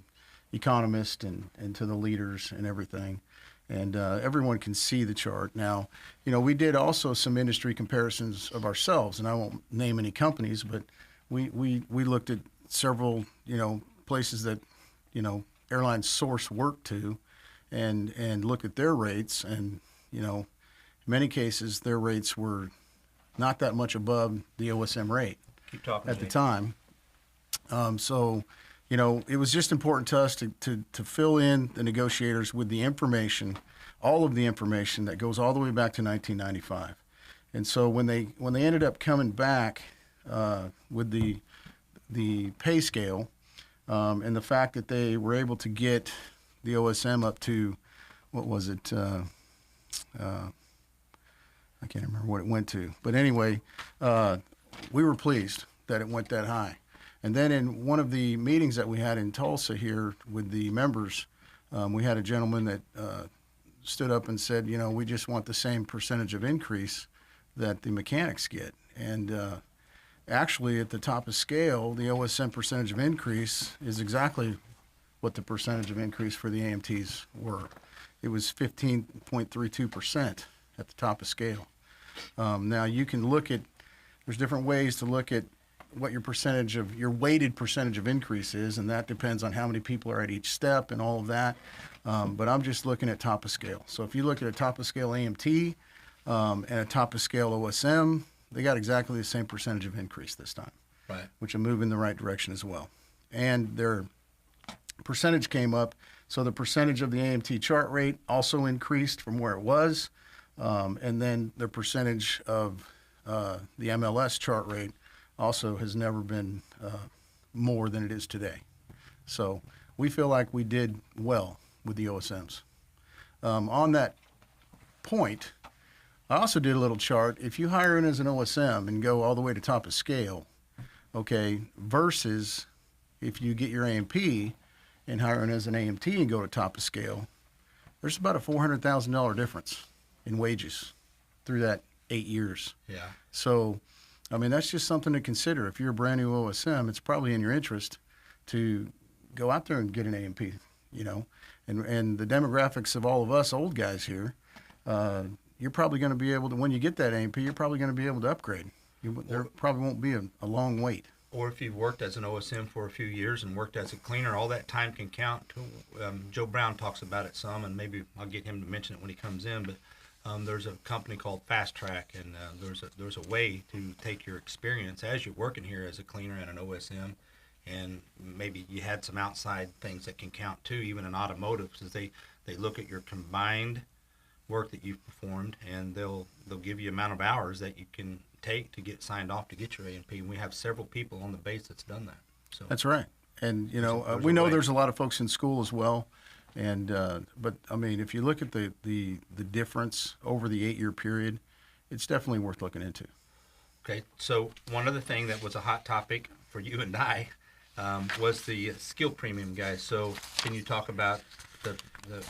economist and to the leaders and everything, and everyone can see the chart. Now, we did also some industry comparisons of ourselves, and I won't name any companies, but we looked at several places that airlines source work to, and look at their rates, and in many cases their rates were not that much above the OSM rate at the time. So it was just important to us to fill in the negotiators with the information, all of the information that goes all the way back to 1995. And so when they ended up coming back with the pay scale, and the fact that they were able to get the OSM up to, what was it? I can't remember what it went to. But anyway, we were pleased that it went that high. And then in one of the meetings that we had in Tulsa here with the members, we had a gentleman that stood up and said, we just want the same percentage of increase that the mechanics get. And actually, at the top of scale, the OSM percentage of increase is exactly what the percentage of increase for the AMTs were. It was 15.32% at the top of scale. Now, you can look at, there's different ways to look at what your weighted percentage of increase is, and that depends on how many people are at each step and all of that. But I'm just looking at top of scale. So if you look at a top of scale AMT and a top of scale OSM, they got exactly the same percentage of increase this time, right? Which will move in the right direction as well. And their percentage came up, so the percentage of the AMT chart rate also increased from where it was, and then the percentage of the MLS chart rate also has never been more than it is today. So we feel like we did well with the OSMs. On that point, I also did a little chart. If you hire in as an OSM and go all the way to top of scale, okay, versus if you get your AMP and hire in as an AMT and go to top of scale, there's about a $400,000 difference in wages through that 8 years. Yeah. So, I mean, that's just something to consider. If you're a brand new OSM, it's probably in your interest to go out there and get an AMP, and the demographics of all of us old guys here, you're probably going to be able to, when you get that AMP, you're probably going to be able to upgrade. There probably won't be a long wait. Or if you've worked as an OSM for a few years and worked as a cleaner, all that time can count. Joe Brown talks about it some, and maybe I'll get him to mention it when he comes in, but there's a company called Fastrack, and there's a way to take your experience as you're working here as a cleaner and an OSM, and maybe you had some outside things that can count too, even in automotive, because they look at your combined work that you've performed, and they'll give you amount of hours that you can take to get signed off to get your AMP. And we have several people on the base that's done that. So that's right. And we know there's a lot of folks in school as well. And but I mean, if you look at the difference over the 8-year period, it's definitely worth looking into. Okay. So one other thing that was a hot topic for you and I was the skill premium, guys. So can you talk about the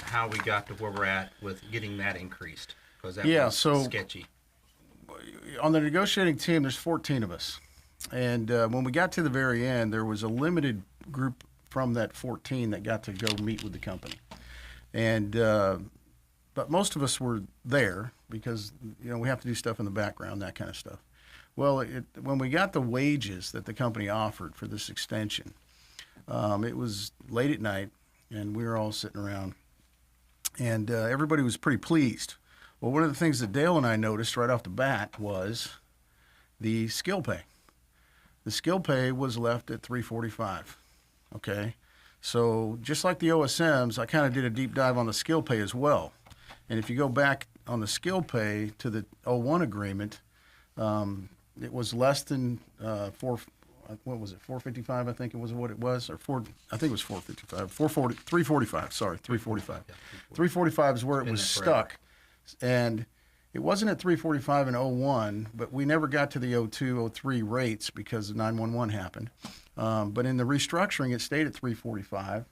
how we got to where we're at with getting that increased? Because that was sketchy. On the negotiating team, there's 14 of us. And when we got to the very end, there was a limited group from that 14 that got to go meet with the company. And but most of us were there because, we have to do stuff in the background, that kind of stuff. Well, when we got the wages that the company offered for this extension, it was late at night, and we were all sitting around and everybody was pretty pleased. Well, one of the things that Dale and I noticed right off the bat was the skill pay. The skill pay was left at $345. Okay, so just like the OSMs, I kind of did a deep dive on the skill pay as well. And if you go back on the skill pay to the 01 agreement, it was less than what was it, 455? I think it was what it was, or I think it was 455, 345. Sorry, 345. Yeah, 345 is where it was stuck, and it wasn't at 345 in 01, but we never got to the 02, 03 rates because of 911 happened. But in the restructuring, it stayed at 345,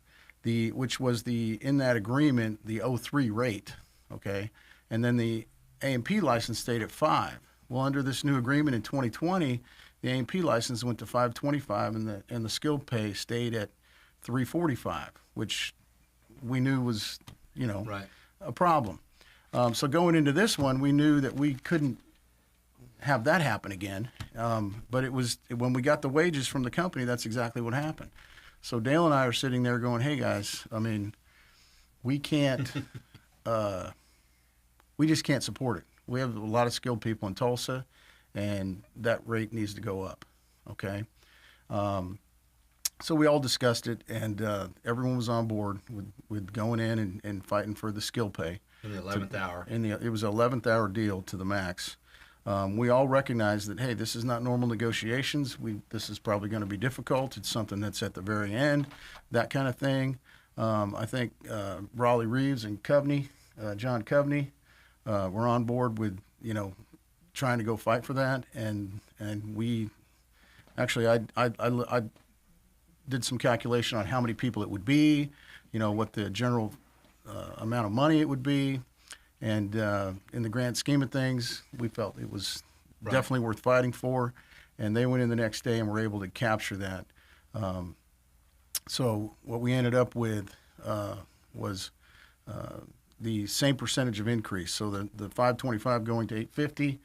which was in that agreement, the 03 rate, okay? And then the A&P license stayed at 5. Well, under this new agreement in 2020, the A&P license went to 525, and the skill pay stayed at 345, which we knew was, right, a problem. So going into this one, we knew that we couldn't have that happen again. But it was when we got the wages from the company, that's exactly what happened. So Dale and I are sitting there going, "Hey guys, I mean, we can't, we just can't support it. We have a lot of skilled people in Tulsa, and that rate needs to go up." Okay. So we all discussed it, and everyone was on board with going in and fighting for the skill pay. In the 11th hour. It was an 11th hour deal to the max. We all recognized that, hey, this is not normal negotiations. This is probably going to be difficult. It's something that's at the very end, that kind of thing. I think Raleigh Reeves and John Coveney, were on board with, trying to go fight for that. And we actually, I did some calculation on how many people it would be, what the general amount of money it would be. And in the grand scheme of things, we felt it was definitely worth fighting for. And they went in the next day and were able to capture that. So what we ended up with was the same percentage of increase. So the 525 going to 850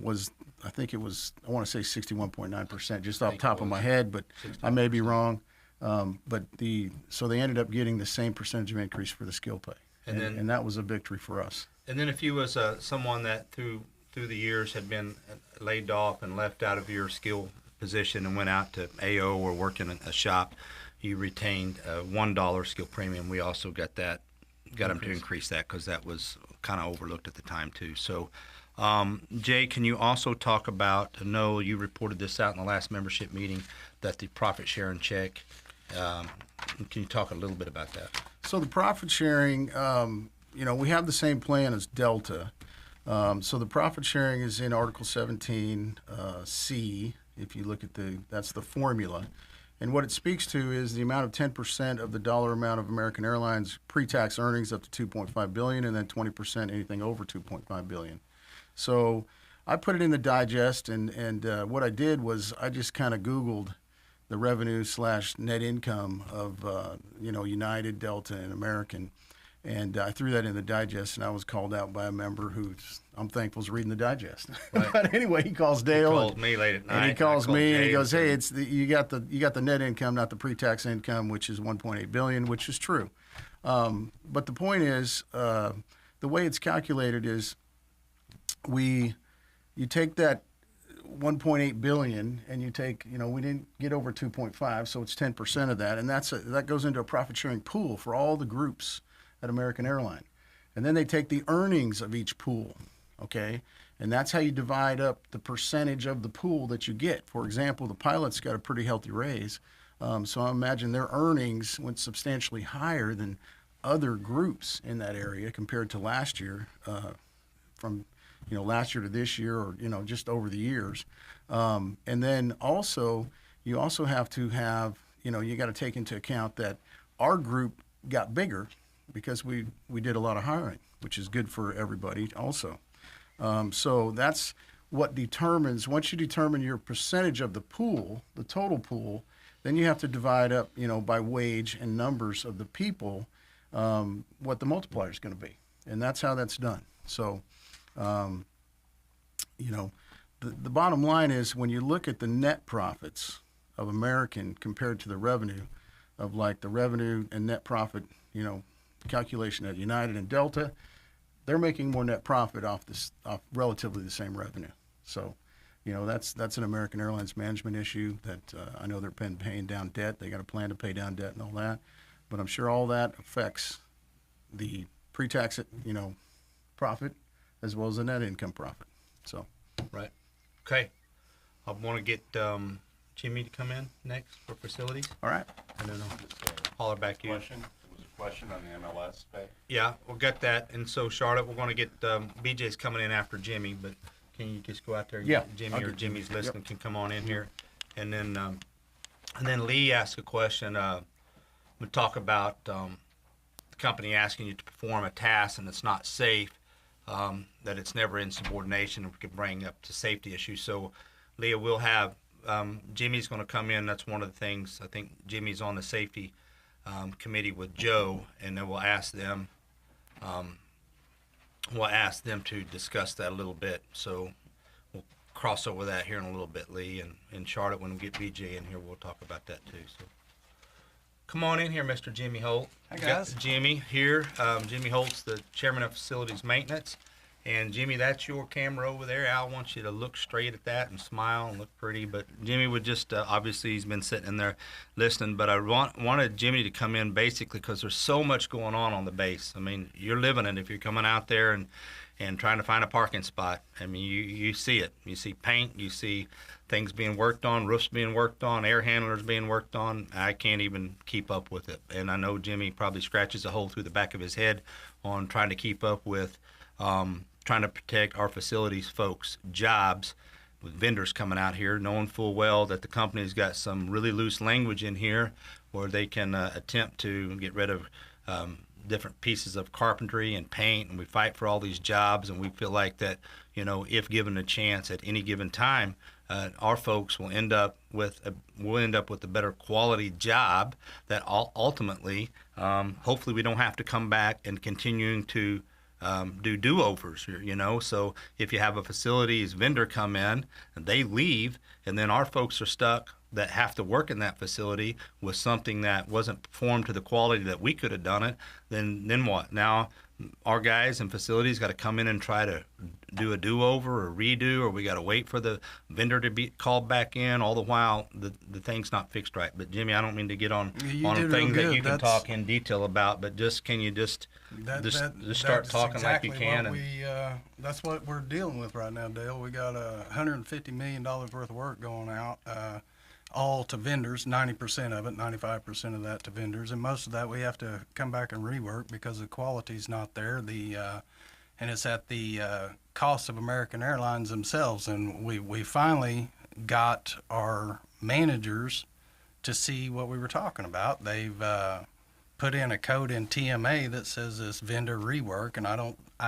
was, I think it was, I want to say 61.9%, just off the top of my head, but 60%. I may be wrong. So they ended up getting the same percentage of increase for the skill pay. And that was a victory for us. And then if you was someone that through the years had been laid off and left out of your skill position and went out to AO or work in a shop, you retained a $1 skill premium. We also got them to increase that because that was kind of overlooked at the time too. So, Jay, can you also talk about, I know you reported this out in the last membership meeting, that the profit sharing check, can you talk a little bit about that? So the profit sharing, we have the same plan as Delta. So the profit sharing is in Article 17, C. If you look at that's the formula. And what it speaks to is the amount of 10% of the dollar amount of American Airlines pre-tax earnings up to $2.5 billion, and then 20% anything over $2.5 billion. So I put it in the digest, and what I did was I just kind of Googled the revenue / net income of United, Delta, and American, and I threw that in the digest, and I was called out by a member who I'm thankful is reading the digest. Right. But anyway, he calls Dale. He called me late at night. And he calls me and he goes, "Hey, you got the net income, not the pre-tax income, which is $1.8 billion," which is true. But the point is, the way it's calculated is, you take that $1.8 billion, and you take, we didn't get over 2.5, so it's 10% of that, and that goes into a profit sharing pool for all the groups at American Airlines. And then they take the earnings of each pool, okay? And that's how you divide up the percentage of the pool that you get. For example, the pilots got a pretty healthy raise, so I imagine their earnings went substantially higher than other groups in that area compared to last year, from last year to this year, or just over the years. And then also, you also have to have, you got to take into account that our group got bigger because we did a lot of hiring, which is good for everybody also. So that's what determines, once you determine your percentage of the pool, the total pool, then you have to divide up, by wage and numbers of the people, what the multiplier is going to be. And that's how that's done. So, the bottom line is, when you look at the net profits of American compared to the revenue of, like, the revenue and net profit, calculation at United and Delta, they're making more net profit off relatively the same revenue. So, that's an American Airlines management issue that I know they're paying down debt. They got a plan to pay down debt and all that, but I'm sure all that affects the pre-tax, profit as well as the net income profit. So, Right. Okay. I want to get Jimmy to come in next for facilities. all right. And then I'll holler back to you. Question? There was a question on the MLS pay. Yeah, we'll get that. And so, Charlotte, we're going to get BJ's coming in after Jimmy, but can you just go out there and Yeah, get Jimmy, I'll or get Jimmy. Jimmy's listening Yep. can come on in here. And then Lee asked a question. We talk about the company asking you to perform a task and it's not safe, that it's never insubordination, and we could bring up to safety issues. So, Leah, we'll have Jimmy's going to come in. That's one of the things. I think Jimmy's on the safety committee with Joe, and then we'll ask them. We'll ask them to discuss that a little bit. So we'll cross over that here in a little bit, Lee, and Charlotte. When we get BJ in here, we'll talk about that too. So come on in here, Mr. Jimmy Holt. Hi, We got guys. Jimmy here. Jimmy Holt's the chairman of facilities maintenance. And Jimmy, that's your camera over there. Al wants you to look straight at that and smile and look pretty. But Jimmy would just, obviously he's been sitting in there listening. But I wanted Jimmy to come in basically because there's so much going on the base. I mean, you're living it if you're coming out there and trying to find a parking spot. I mean, you see it. You see paint. You see things being worked on, roofs being worked on, air handlers being worked on. I can't even keep up with it. And I know Jimmy probably scratches a hole through the back of his head on trying to keep up with trying to protect our facilities folks' jobs with vendors coming out here, knowing full well that the company's got some really loose language in here where they can attempt to get rid of different pieces of carpentry and paint, and we fight for all these jobs, and we feel like that, if given a chance at any given time, our folks will end up with a better quality job that ultimately, hopefully we don't have to come back and continuing to do do-overs, So if you have a facilities vendor come in and they leave, and then our folks are stuck that have to work in that facility with something that wasn't performed to the quality that we could have done it, then what? Now our guys in facilities got to come in and try to do a do-over or redo, or we got to wait for the vendor to be called back in, all the while the thing's not fixed right. But Jimmy, I don't mean to get on did things real that you good. can talk in detail about, but can you just start talking exactly like you can? That's what we're dealing with right now, Dale. We got $150 million worth of work going out, all to vendors, 90% of it, 95% of that to vendors, and most of that we have to come back and rework because the quality's not there. And it's at the cost of American Airlines themselves. And we finally got our managers to see what we were talking about. They've put in a code in TMA that says this vendor rework, and I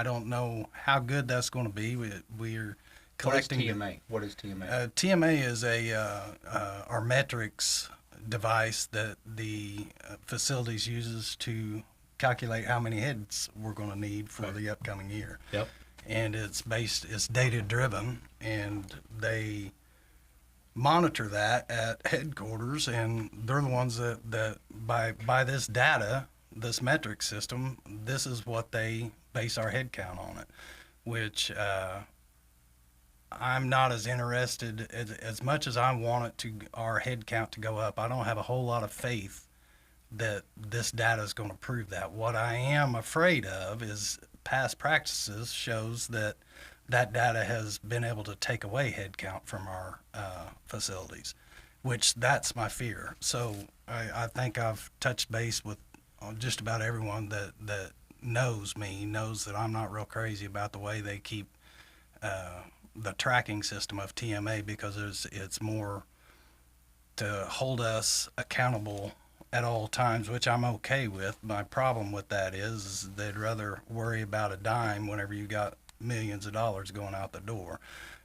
don't know how good that's going to be. We're collecting. What is TMA? TMA is our metrics device that the facilities uses to calculate how many heads we're going to need for the upcoming year. Yep. And it's data driven, and they monitor that at headquarters, and they're the ones that by this data, this metric system, this is what they base our head count on it, which I'm not as interested as much as I want our head count to go up. I don't have a whole lot of faith that this data is going to prove that. What I am afraid of is past practices shows that data has been able to take away head count from our facilities, which that's my fear. So I think I've touched base with just about everyone that knows me, knows that I'm not real crazy about the way they keep the tracking system of TMA, because it's more to hold us accountable at all times, which I'm okay with. My problem with that is they'd rather worry about a dime whenever you got millions of dollars going out the door.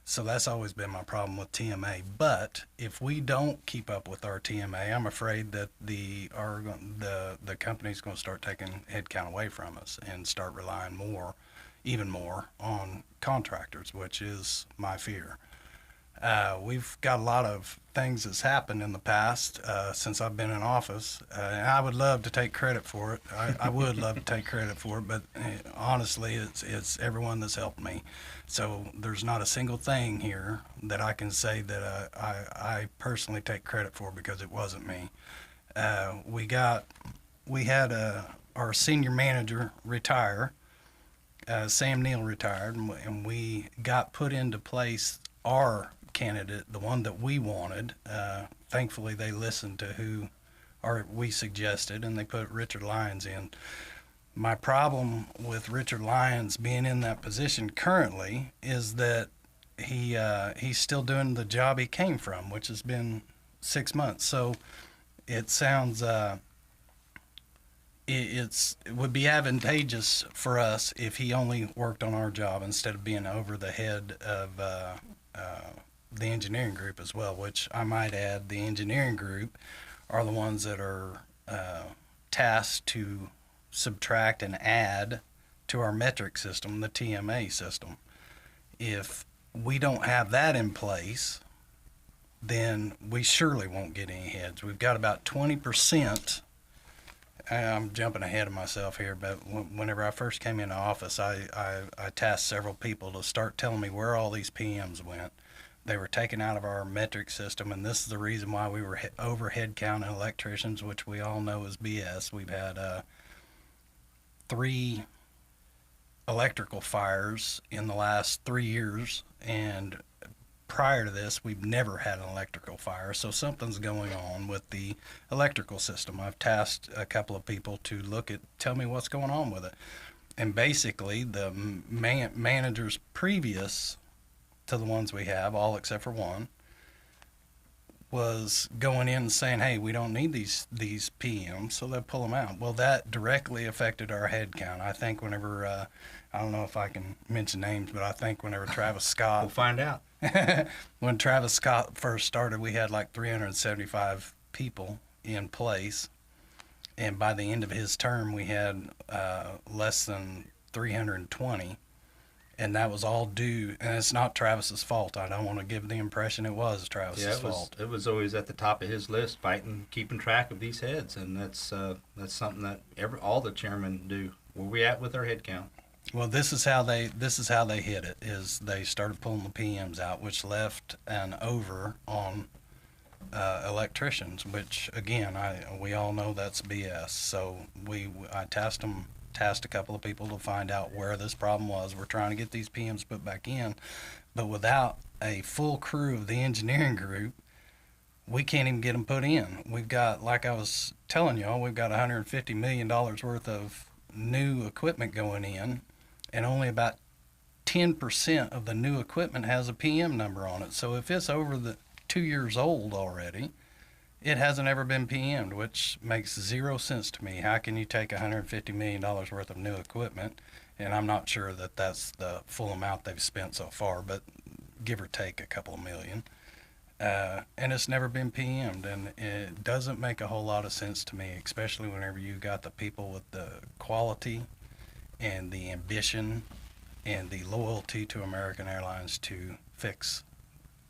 So that's always been my problem with TMA. But if we don't keep up with our TMA, I'm afraid that the company's going to start taking headcount away from us and start relying even more on contractors, which is my fear. We've got a lot of things that's happened in the past since I've been in office, and I would love to take credit for it. I would love to take credit for it, but honestly, it's everyone that's helped me. So there's not a single thing here that I can say that I personally take credit for because it wasn't me. We had our senior manager retire. Sam Neal retired, and we got put into place our candidate, the one that we wanted. Thankfully, they listened to who we suggested, and they put Richard Lyons in. My problem with Richard Lyons being in that position currently is that he's still doing the job he came from, which has been 6 months. So it sounds it would be advantageous for us if he only worked on our job instead of being over the head of the engineering group as well, which I might add, the engineering group are the ones that are tasked to subtract and add to our metric system, the TMA system. If we don't have that in place, then we surely won't get any heads. We've got about 20%. I'm jumping ahead of myself here, but whenever I first came into office, I tasked several people to start telling me where all these PMs went. They were taken out of our metric system, and this is the reason why we were over head count in electricians, which we all know is BS. We've had 3 electrical fires in the last 3 years, and prior to this, we've never had an electrical fire, so something's going on with the electrical system. I've tasked a couple of people to tell me what's going on with it. And basically, the managers previous to the ones we have, all except for one, was going in and saying, hey, we don't need these PMs, so they'll pull them out. Well, that directly affected our head count. I think whenever, I don't know if I can mention names, but I think whenever Travis Scott... We'll find out. When Travis Scott first started, we had like 375 people in place. And by the end of his term, we had less than 320. And that was all due, and it's not Travis's fault. I don't want to give the impression it was Travis's fault. It was always at the top of his list, keeping track of these heads, and that's something that all the chairmen do. Where we at with our head count? Well, this is how they hit it. Is they started pulling the PMs out, which left an over on electricians, which again we all know that's BS. So I tasked a couple of people to find out where this problem was. We're trying to get these PMs put back in, but without a full crew of the engineering group, we can't even get them put in. We've got, like I was telling y'all, we've got $150 million worth of new equipment going in, and only about 10% of the new equipment has a PM number on it. So if it's over the 2 years old already, it hasn't ever been PM'd, which makes 0 sense to me. How can you take $150 million worth of new equipment? And I'm not sure that that's the full amount they've spent so far, but give or take a couple of million. And it's never been PM'd, and it doesn't make a whole lot of sense to me, especially whenever you got the people with the quality and the ambition and the loyalty to American Airlines to fix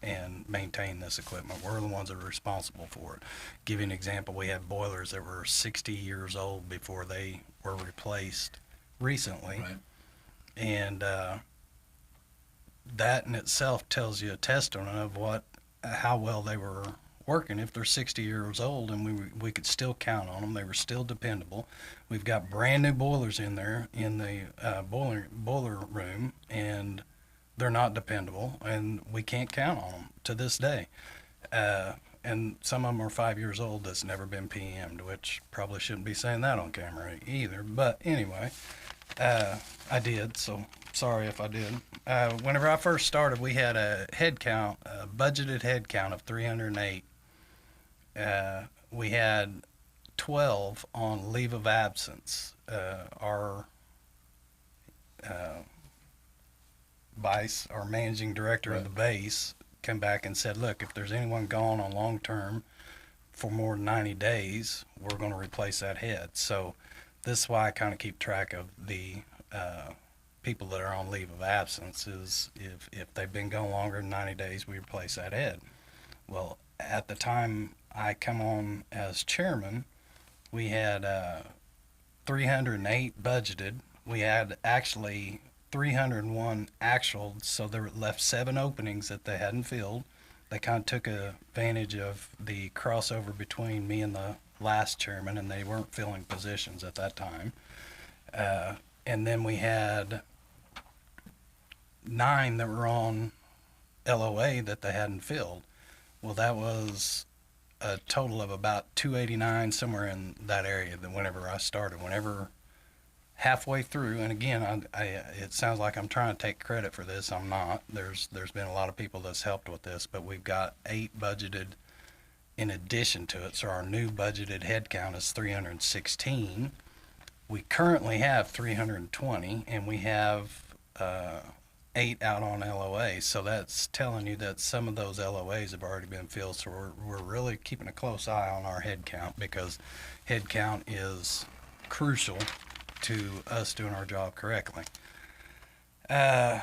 and maintain this equipment. We're the ones that are responsible for it. Give you an example, we had boilers that were 60 years old before they were replaced recently. Right. And that in itself tells you a testament of how well they were working. If they're 60 years old and we could still count on them, they were still dependable. We've got brand new boilers in there in the boiler room, and they're not dependable, and we can't count on them to this day. And some of them are 5 years old that's never been PM'd, which probably shouldn't be saying that on camera either. But anyway, I did, so sorry if I did. Whenever I first started, we had a budgeted head count of 308. We had 12 on leave of absence. Our our managing director of the base, came back and said, look, if there's anyone gone on long term for more than 90 days, we're going to replace that head. So this is why I kind of keep track of the people that are on leave of absence is if they've been gone longer than 90 days, we replace that head. Well, at the time I come on as chairman, we had 308 budgeted. We had actually 301 actual, so there left 7 openings that they hadn't filled. They kind of took advantage of the crossover between me and the last chairman, and they weren't filling positions at that time. And then we had 9 that were on LOA that they hadn't filled. Well, that was a total of about 289, somewhere in that area. That whenever I started, whenever halfway through, and again, it sounds like I'm trying to take credit for this. I'm not. There's been a lot of people that's helped with this, but we've got 8 budgeted in addition to it. So our new budgeted head count is 316. We currently have 320, and we have 8 out on LOA. So that's telling you that some of those LOAs have already been filled. So we're really keeping a close eye on our head count, because head count is crucial to us doing our job correctly. I'm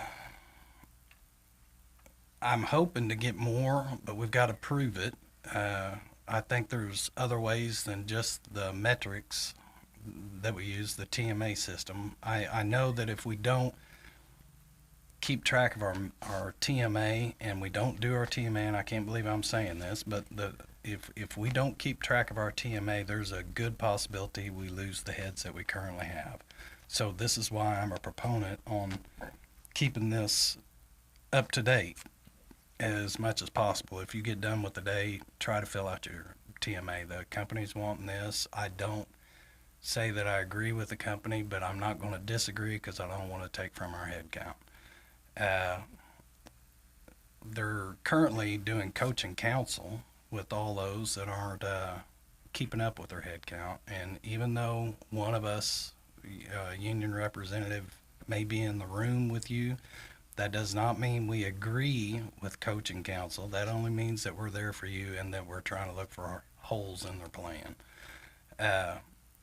hoping to get more, but we've got to prove it. I think there's other ways than just the metrics that we use, the TMA system. I know that if we don't keep track of our TMA, and we don't do our TMA, and I can't believe I'm saying this, but if we don't keep track of our TMA, there's a good possibility we lose the heads that we currently have. So this is why I'm a proponent on keeping this up to date as much as possible. If you get done with the day, try to fill out your TMA. The company's wanting this. I don't say that I agree with the company, but I'm not going to disagree, because I don't want to take from our head count. They're currently doing coaching counsel with all those that aren't keeping up with their head count. And even though one of us, a union representative, may be in the room with you, that does not mean we agree with coaching counsel. That only means that we're there for you, and that we're trying to look for holes in their plan.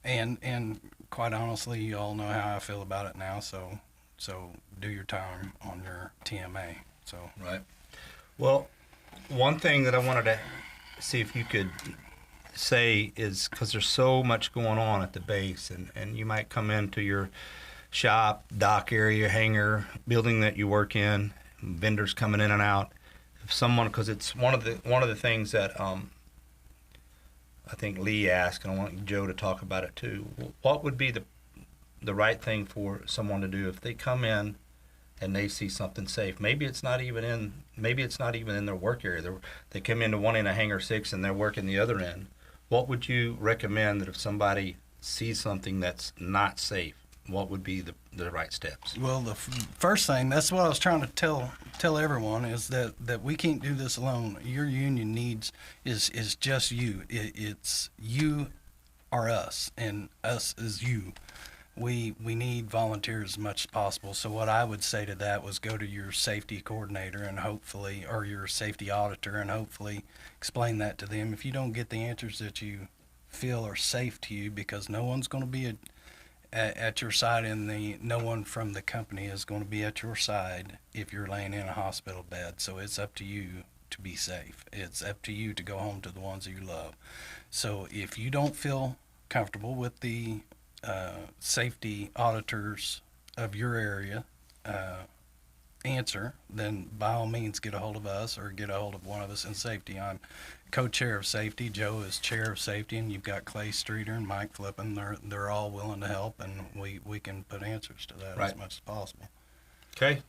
And quite honestly, you all know how I feel about it now. So do your time on your TMA. So Right. Well, one thing that I wanted to see if you could say is, because there's so much going on at the base, and you might come into your shop, dock area, hangar, building that you work in, vendors coming in and out. If someone, because it's one of the things that I think Lee asked, and I want Joe to talk about it too. What would be the right thing for someone to do if they come in and they see something safe? Maybe it's not even in their work area. They come into one end of hangar 6 and they're working the other end. What would you recommend that if somebody sees something that's not safe, what would be the right steps? Well, the first thing, that's what I was trying to tell everyone, is that we can't do this alone. Your union needs is just you. It's you are us, and us is you. We need volunteers as much as possible. So what I would say to that was go to your safety coordinator and hopefully, or your safety auditor, and hopefully explain that to them. If you don't get the answers that you feel are safe to you, because no one's going to be at your side, and no one from the company is going to be at your side if you're laying in a hospital bed. So it's up to you to be safe. It's up to you to go home to the ones that you love. So if you don't feel comfortable with the safety auditors of your area answer, then by all means get a hold of us, or get a hold of one of us in safety. I'm co-chair of safety. Joe is chair of safety, and you've got Clay Streeter and Mike Flippin. They're all willing to help, and we can put answers to that as much as possible. Okay.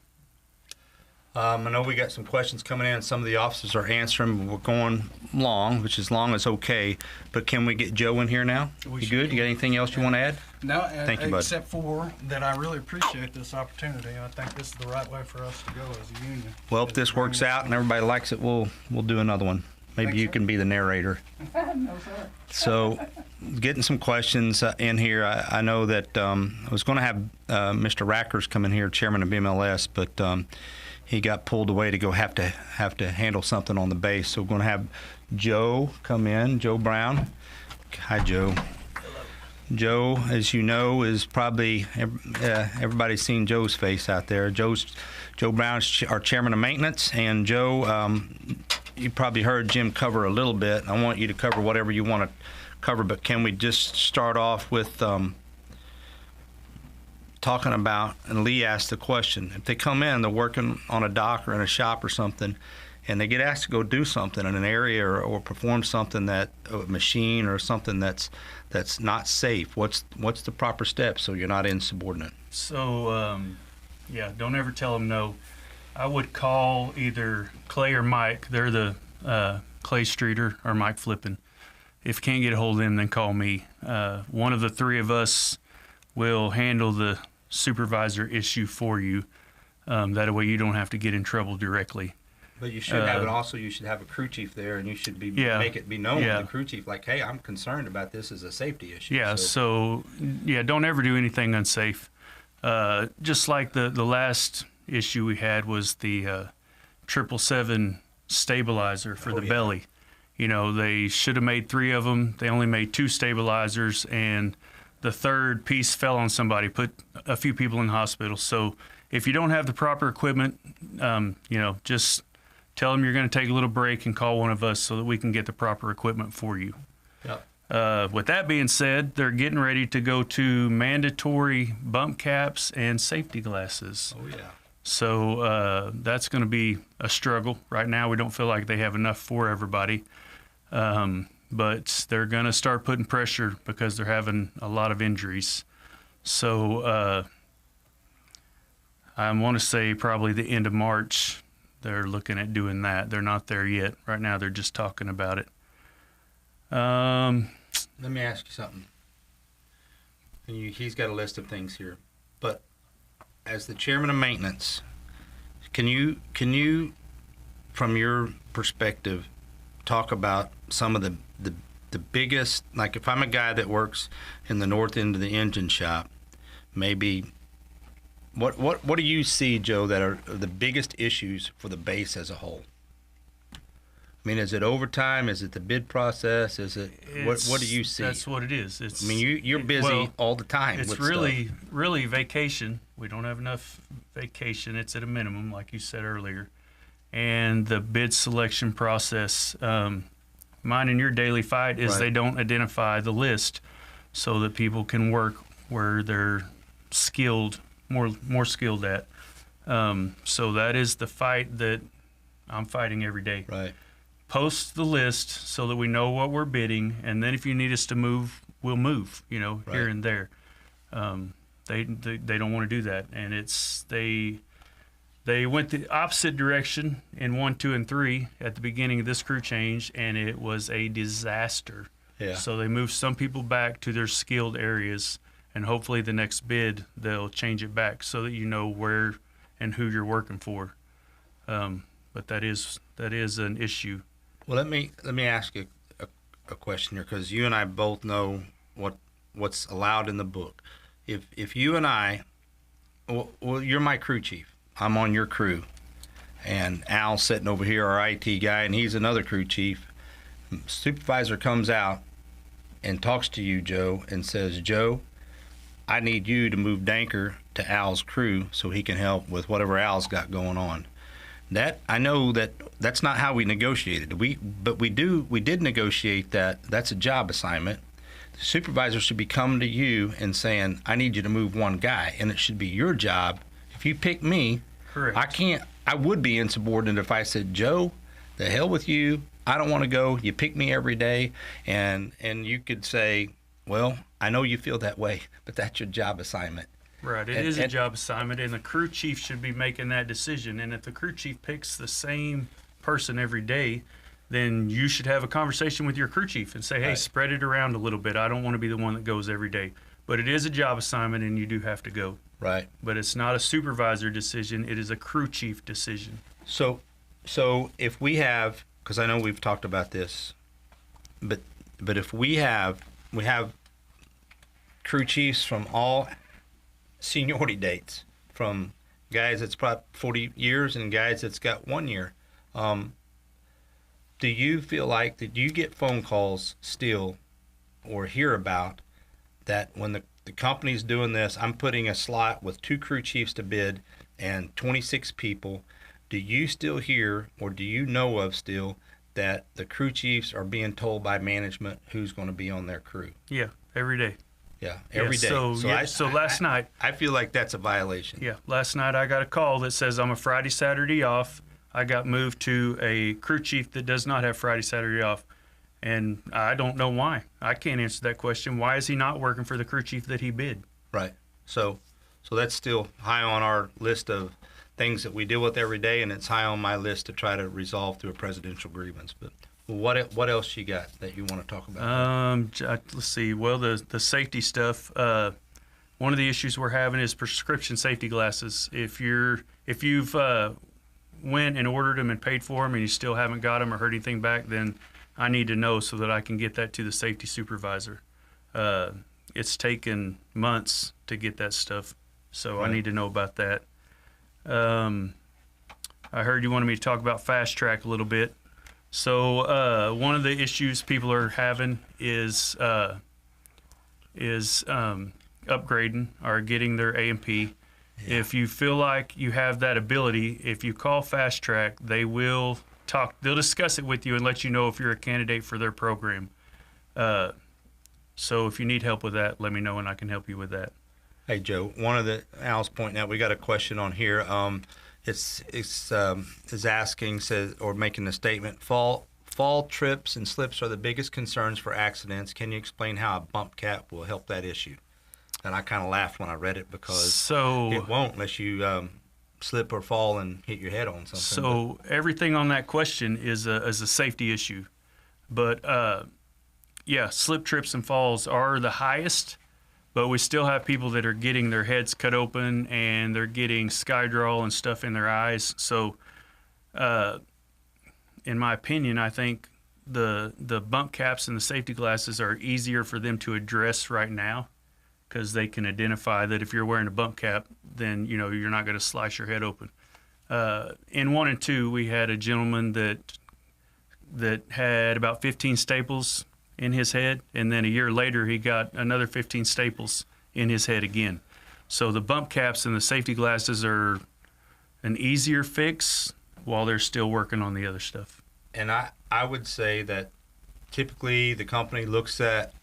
I know we got some questions coming in. Some of the officers are answering. We're going long, which is long as okay. But can we get Joe in here now? You good? You got anything else you want to add? No, Thank you, bud. except for that I really appreciate this opportunity. I think this is the right way for us to go as a union. Well, if this works out and everybody likes it, we'll do another one. Maybe Thanks, you sir. can be the narrator. No, sir. So, getting some questions in here. I know that I was going to have Mr. Rackers come in here, chairman of BMLS, but he got pulled away to go have to handle something on the base. So we're going to have Joe come in, Joe Brown. Hi, Joe. Joe, as you know, is probably everybody's seen Joe's face out there. Joe Brown's our chairman of maintenance, and Joe, you probably heard Jim cover a little bit. I want you to cover whatever you want to cover, but can we just start off with talking about, and Lee asked the question, if they come in, they're working on a dock or in a shop or something, and they get asked to go do something in an area or perform something that a machine or something that's not safe, what's the proper steps so you're not insubordinate? So, don't ever tell them no. I would call either Clay or Mike. They're the Clay Streeter or Mike Flippin. If you can't get a hold of them, then call me. One of the three of us will handle the supervisor issue for you. That way you don't have to get in trouble directly. But you should have it also. You should have a crew chief there, and you should make it be known to the crew chief, like, hey, I'm concerned about this as a safety issue. Yeah. So don't ever do anything unsafe. Just like the last issue we had was the 777 stabilizer for the belly. You know, they should have made 3 of them. They only made 2 stabilizers, and the third piece fell on somebody, put a few people in the hospital. So if you don't have the proper equipment, just tell them you're going to take a little break and call one of us so that we can get the proper equipment for you. Yep. With that being said, they're getting ready to go to mandatory bump caps and safety glasses. Oh, yeah. So that's going to be a struggle. Right now, we don't feel like they have enough for everybody. But they're going to start putting pressure because they're having a lot of injuries. So I want to say probably the end of March, they're looking at doing that. They're not there yet. Right now, they're just talking about it. Let me ask you something. And he's got a list of things here. But as the chairman of maintenance, can you, from your perspective, talk about some of the biggest, like if I'm a guy that works in the north end of the engine shop, maybe what do you see, Joe, that are the biggest issues for the base as a whole? I mean, is it overtime? Is it the bid process? Is it what do you see? That's what it is. It's, I mean, you're busy all the time. It's with really vacation. We don't have enough vacation. It's at a minimum, like you said earlier. And the bid selection process. Mine and your daily fight is They don't identify the list so that people can work where they're skilled, more skilled at. So that is the fight that I'm fighting every day. Right. Post the list so that we know what we're bidding, and then if you need us to move, we'll move, here and there. They don't want to do that, and they went the opposite direction in 1, 2, and 3 at the beginning of this crew change, and it was a disaster. Yeah. So they moved some people back to their skilled areas, and hopefully the next bid they'll change it back so that you know where and who you're working for. But that is an issue. Well, let me ask you a question here, because you and I both know what's allowed in the book. If you and I, well, you're my crew chief. I'm on your crew, and Al's sitting over here, our IT guy, and he's another crew chief. Supervisor comes out and talks to you, Joe, and says, Joe, I need you to move Danker to Al's crew so he can help with whatever Al's got going on. That I know that's not how we negotiated. We did negotiate that. That's a job assignment. The supervisor should be coming to you and saying, I need you to move one guy, and it should be your job. If you pick me, Correct. I would be insubordinate if I said, Joe, the hell with you. I don't want to go. You pick me every day. And you could say, well, I know you feel that way, but that's your job assignment. Right. It is a job assignment, and the crew chief should be making that decision. And if the crew chief picks the same person every day, then you should have a conversation with your crew chief and say, hey, spread it around a little bit. I don't want to be the one that goes every day. But it is a job assignment, and you do have to go. Right. But it's not a supervisor decision. It is a crew chief decision. So if we have, because I know we've talked about this, but if we have crew chiefs from all seniority dates, from guys that's probably 40 years and guys that's got 1 year, do you feel like that you get phone calls still or hear about that when the company's doing this, I'm putting a slot with 2 crew chiefs to bid and 26 people. Do you still hear, or do you know of still, that the crew chiefs are being told by management who's going to be on their crew? Yeah, every day. Yeah, every day. So last night, I feel like that's a violation. yeah, last night I got a call that says I'm a Friday, Saturday off. I got moved to a crew chief that does not have Friday, Saturday off. And I don't know why. I can't answer that question. Why is he not working for the crew chief that he bid? Right. So that's still high on our list of things that we deal with every day, and it's high on my list to try to resolve through a presidential grievance. But what else you got that you want to talk about? Let's see. Well, the safety stuff. One of the issues we're having is prescription safety glasses. If you've went and ordered them and paid for them and you still haven't got them or heard anything back, then I need to know so that I can get that to the safety supervisor. It's taken months to get that stuff, so Right. I need to know about that. I heard you wanted me to talk about Fastrack a little bit. So one of the issues people are having is upgrading or getting their A&P. Yeah. If you feel like you have that ability, if you call Fastrack, they will talk. They'll discuss it with you and let you know if you're a candidate for their program. So if you need help with that, let me know and I can help you with that. Hey Joe, one of the Al's pointing out, we got a question on here. Is asking, says, or making a statement. Fall trips and slips are the biggest concerns for accidents. Can you explain how a bump cap will help that issue? And I kind of laughed when I read it because it won't unless you slip or fall and hit your head on something. So everything on that question is a safety issue, but yeah, slip, trips, and falls are the highest. But we still have people that are getting their heads cut open and they're getting sky draw and stuff in their eyes. So, in my opinion, I think the bump caps and the safety glasses are easier for them to address right now because they can identify that if you're wearing a bump cap, then you're not going to slice your head open. In 1 and 2, we had a gentleman that had about 15 staples in his head, and then a year later he got another 15 staples in his head again. So the bump caps and the safety glasses are an easier fix while they're still working on the other stuff. And I would say that typically the company looks at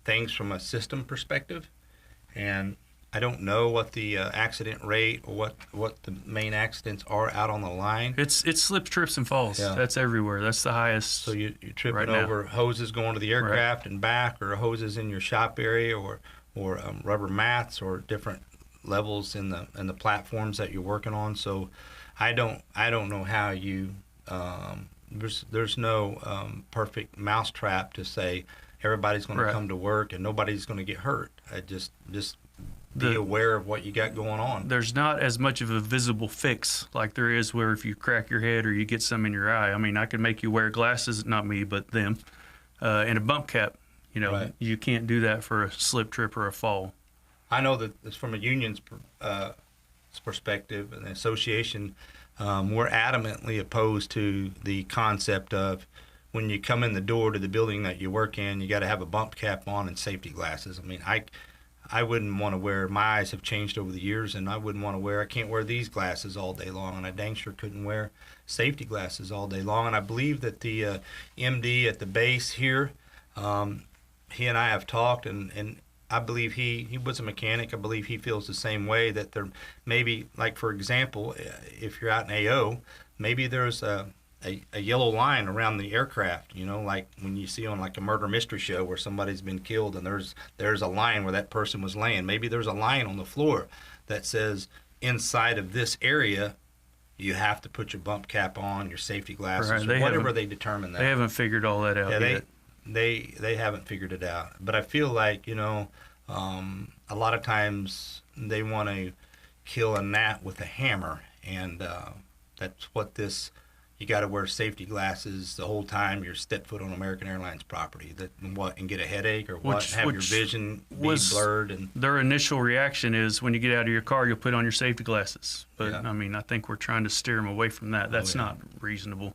things from a system perspective, and I don't know what the accident rate or what the main accidents are out on the line. It's slips, trips, and falls. Yeah. That's everywhere. That's the highest. So you're tripping right over hoses going to the aircraft and back, or hoses in your shop area, or rubber mats, or different levels in the platforms that you're working on. So I don't know how you there's no perfect mousetrap to say everybody's going to come to work and nobody's going to get hurt. I just be aware of what you got going on. There's not as much of a visible fix like there is where if you crack your head or you get some in your eye. I mean, I can make you wear glasses, not me, but them, and a bump cap. You can't do that for a slip, trip, or a fall. I know that it's from a union's perspective and the association, we're adamantly opposed to the concept of when you come in the door to the building that you work in, you got to have a bump cap on and safety glasses. I mean, I wouldn't want to wear, my eyes have changed over the years, and I wouldn't want to wear, I can't wear these glasses all day long, and I dang sure couldn't wear safety glasses all day long. And I believe that the MD at the base here, he and I have talked, and I believe he was a mechanic. I believe he feels the same way, that there maybe, like for example, if you're out in AO, maybe there's a yellow line around the aircraft, like when you see on like a murder mystery show where somebody's been killed and there's a line where that person was laying. Maybe there's a line on the floor that says inside of this area you have to put your bump cap on, your safety glasses, or whatever they determine that. They haven't figured all that out yet. They haven't figured it out. But I feel like, a lot of times they want to kill a gnat with a hammer, and that's what this. You got to wear safety glasses the whole time you're step foot on American Airlines property. And get a headache or have your vision be blurred. And their initial reaction is when you get out of your car, you'll put on your safety glasses. But I mean, I think we're trying to steer them away from that. That's not reasonable.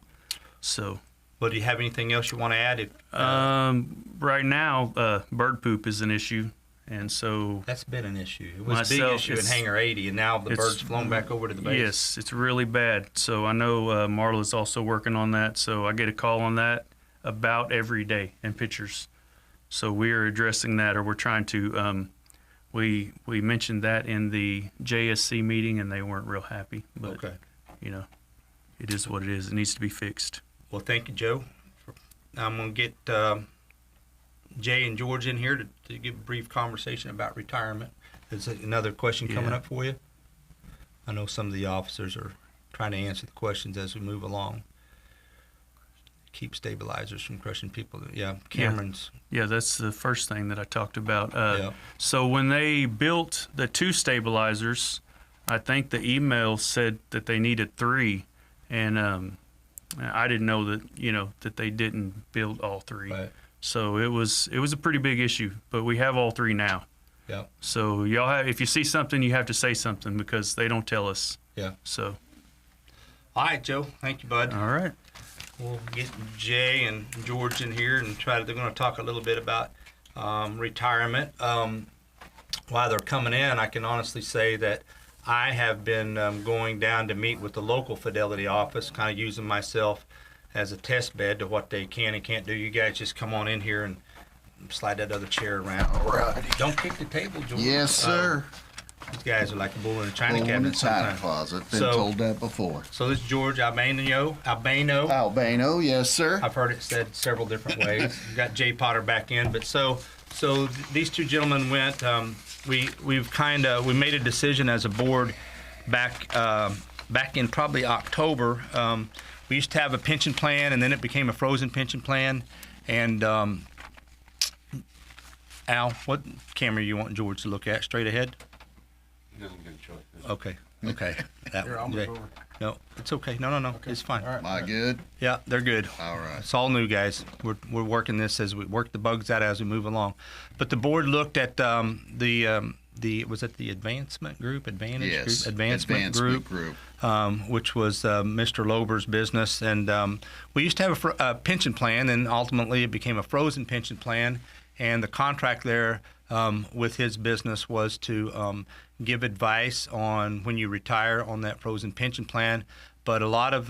So. Well, do you have anything else you want to add? Right now, bird poop is an issue, and so That's been an issue. It was a big Myself, issue in it's- Hangar 80, and now the it's- bird's flown back over to the base. yes, it's really bad. So I know Marla's also working on that. So I get a call on that about every day and pictures. So we are addressing that, or we're trying to. We mentioned that in the JSC meeting, and they weren't real happy. But Okay. you know, it is what it is. It needs to be fixed. Well, thank you, Joe. I'm going to get Jay and George in here to give a brief conversation about retirement. Is another question coming Yeah. up for you? I know some of the officers are trying to answer the questions as we move along. Keep stabilizers from crushing people. Yeah, Cameron's. Yeah, that's the first thing that I talked about. Yeah. So when they built the 2 stabilizers, I think the email said that they needed 3, and I didn't know that they didn't build all 3. Right. So it was a pretty big issue, but we have all 3 now. Yeah. So y'all have, if you see something, you have to say something because they don't tell us. Yeah. So All right, Joe. Thank you, bud. all right. We'll get Jay and George in here and they're going to talk a little bit about retirement. While they're coming in, I can honestly say that I have been going down to meet with the local Fidelity office, kind of using myself as a test bed to what they can and can't do. You guys just come on in here and slide that other chair around. All right. Don't kick the table, George. Yes, sir. These guys are like a bull in a china Bull in cabinet the china sometimes. closet. Been So- told that before. So this is George Albano. Albano, yes, sir. I've heard it said several different ways. We've got Jay Potter back in, but so these 2 gentlemen went. We made a decision as a board back in probably October. We used to have a pension plan, and then it became a frozen pension plan. And Al, what camera you want George to look at? Straight ahead. He doesn't get a choice. Okay. That Here, I'll one, move Jay. over. No, it's okay. No. It's fine. All right. Am I good? Yeah, they're good. All right. It's all new, guys. We're working this as we work the bugs out as we move along. But the board looked at was it the Advancement Group, Yes. Advancement Group, which was Mr. Lober's business, and we used to have a pension plan, and ultimately it became a frozen pension plan, and the contract there with his business was to give advice on when you retire on that frozen pension plan. But a lot of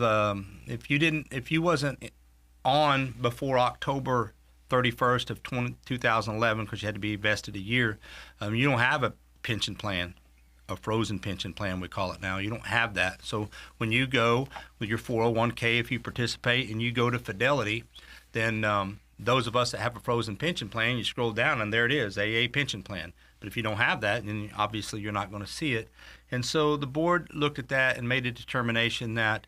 if you wasn't on before October 31st of 2011, because you had to be vested a year, you don't have a pension plan, a frozen pension plan we call it now. You don't have that. So when you go with your 401k, if you participate and you go to Fidelity, then those of us that have a frozen pension plan, you scroll down and there it is, AA pension plan. But if you don't have that, then obviously you're not going to see it. And so the board looked at that and made a determination that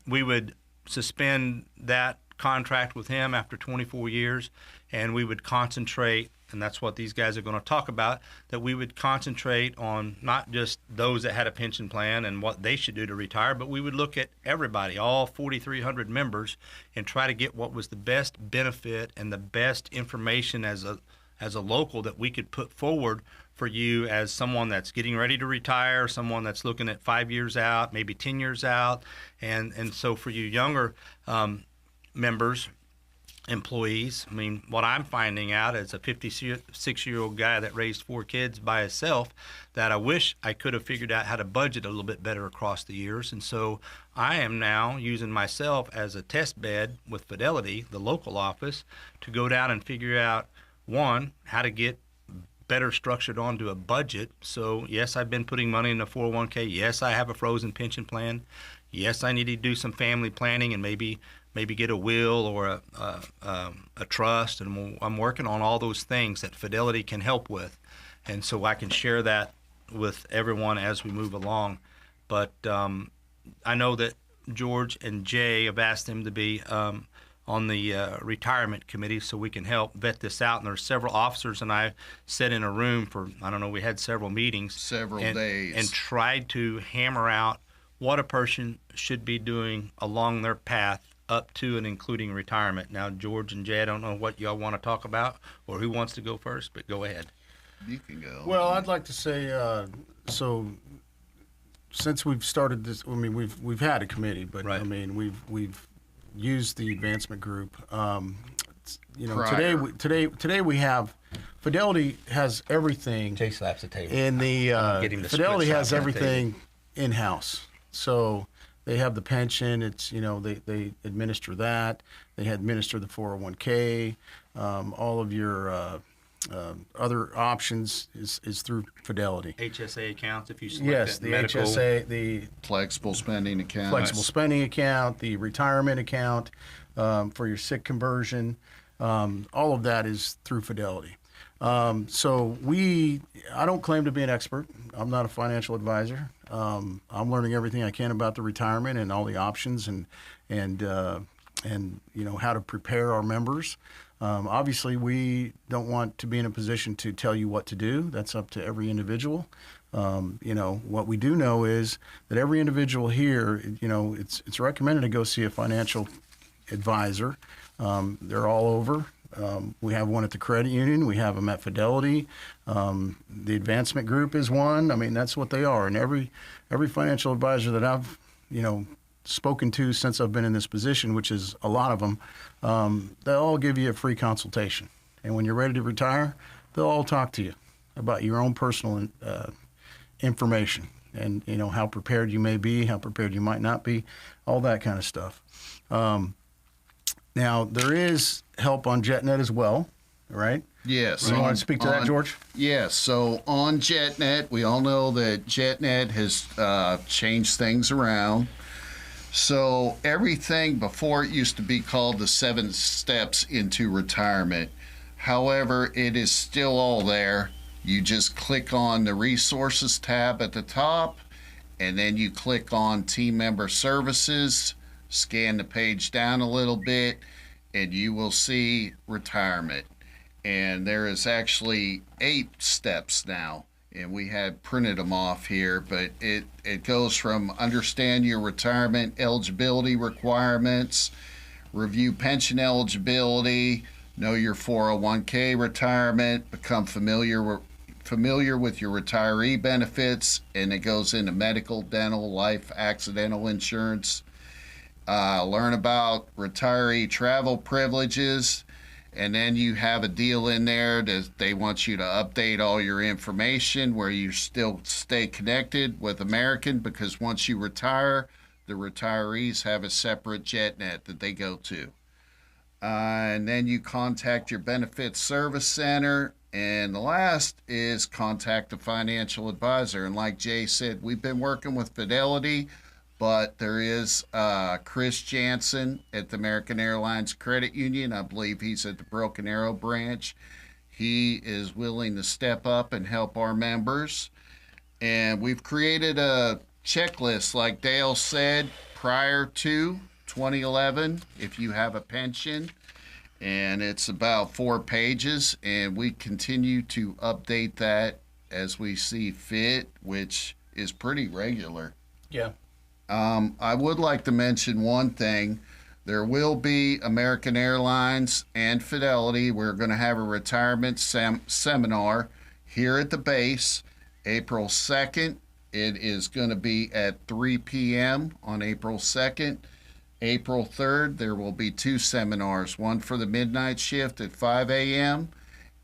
we would suspend that contract with him after 24 years, and we would concentrate, and that's what these guys are going to talk about, that we would concentrate on not just those that had a pension plan and what they should do to retire, but we would look at everybody, all 4,300 members, and try to get what was the best benefit and the best information as a local that we could put forward for you as someone that's getting ready to retire, someone that's looking at 5 years out, maybe 10 years out. And so for you younger members, employees, I mean, what I'm finding out as a 56-year-old guy that raised 4 kids by himself, that I wish I could have figured out how to budget a little bit better across the years. And so I am now using myself as a test bed with Fidelity, the local office, to go down and figure out, one, how to get better structured onto a budget. So yes, I've been putting money in a 401k. Yes, I have a frozen pension plan. Yes, I need to do some family planning and maybe get a will or a trust. And I'm working on all those things that Fidelity can help with. And so I can share that with everyone as we move along. But I know that George and Jay have asked them to be on the retirement committee so we can help vet this out. And there's several officers and I sat in a room for, I don't know, we had several meetings. Several and, days. And tried to hammer out what a person should be doing along their path up to and including retirement. Now, George and Jay, I don't know what y'all want to talk about or who wants to go first, but go ahead. You can go. Well, I'd like to say, so since we've started this, I mean, we've had a committee, but Right. I mean, we've use the advancement group. You know, Prior. today we have Fidelity has everything Jay slaps the table. in the Get him to Fidelity split has slap that everything in house. So they have the pension. It's they administer that. They administer the 401k. All of your other options is through Fidelity. HSA accounts, if you select Yes, that the medical. HSA, the Flexible spending account. flexible spending account, the retirement account for your sick conversion. All of that is through Fidelity. So I don't claim to be an expert. I'm not a financial advisor. I'm learning everything I can about the retirement and all the options and how to prepare our members. Obviously, we don't want to be in a position to tell you what to do. That's up to every individual. What we do know is that every individual here, it's recommended to go see a financial advisor. They're all over. We have one at the credit union. We have them at Fidelity. The advancement group is one. I mean, that's what they are. And every financial advisor that I've, spoken to since I've been in this position, which is a lot of them, they'll all give you a free consultation. And when you're ready to retire, they'll all talk to you about your own personal information and, how prepared you may be, how prepared you might not be, all that kind of stuff. Now, there is help on JetNet as well, right? Yes. You want to speak to that, George? Yes. So on JetNet, we all know that JetNet has changed things around. So everything before it used to be called the 7 steps into retirement. However, it is still all there. You just click on the resources tab at the top, and then you click on team member services, scan the page down a little bit, and you will see retirement. And there is actually 8 steps now. And we had printed them off here, but it goes from understand your retirement eligibility requirements, review pension eligibility, know your 401k retirement, become familiar with your retiree benefits, and it goes into medical, dental, life, accidental insurance. Learn about retiree travel privileges. And then you have a deal in there that they want you to update all your information where you still stay connected with American, because once you retire, the retirees have a separate JetNet that they go to. And then you contact your benefits service center. And the last is contact a financial advisor. And like Jay said, we've been working with Fidelity, but there is Chris Jansen at the American Airlines Credit Union. I believe he's at the Broken Arrow branch. He is willing to step up and help our members. And we've created a checklist, like Dale said, prior to 2011, if you have a pension. And it's about 4 pages. And we continue to update that as we see fit, which is pretty regular. Yeah. I would like to mention one thing. There will be American Airlines and Fidelity. We're going to have a retirement seminar here at the base, April 2nd. It is going to be at 3 p.m. on April 2nd. April 3rd, there will be 2 seminars, one for the midnight shift at 5 a.m.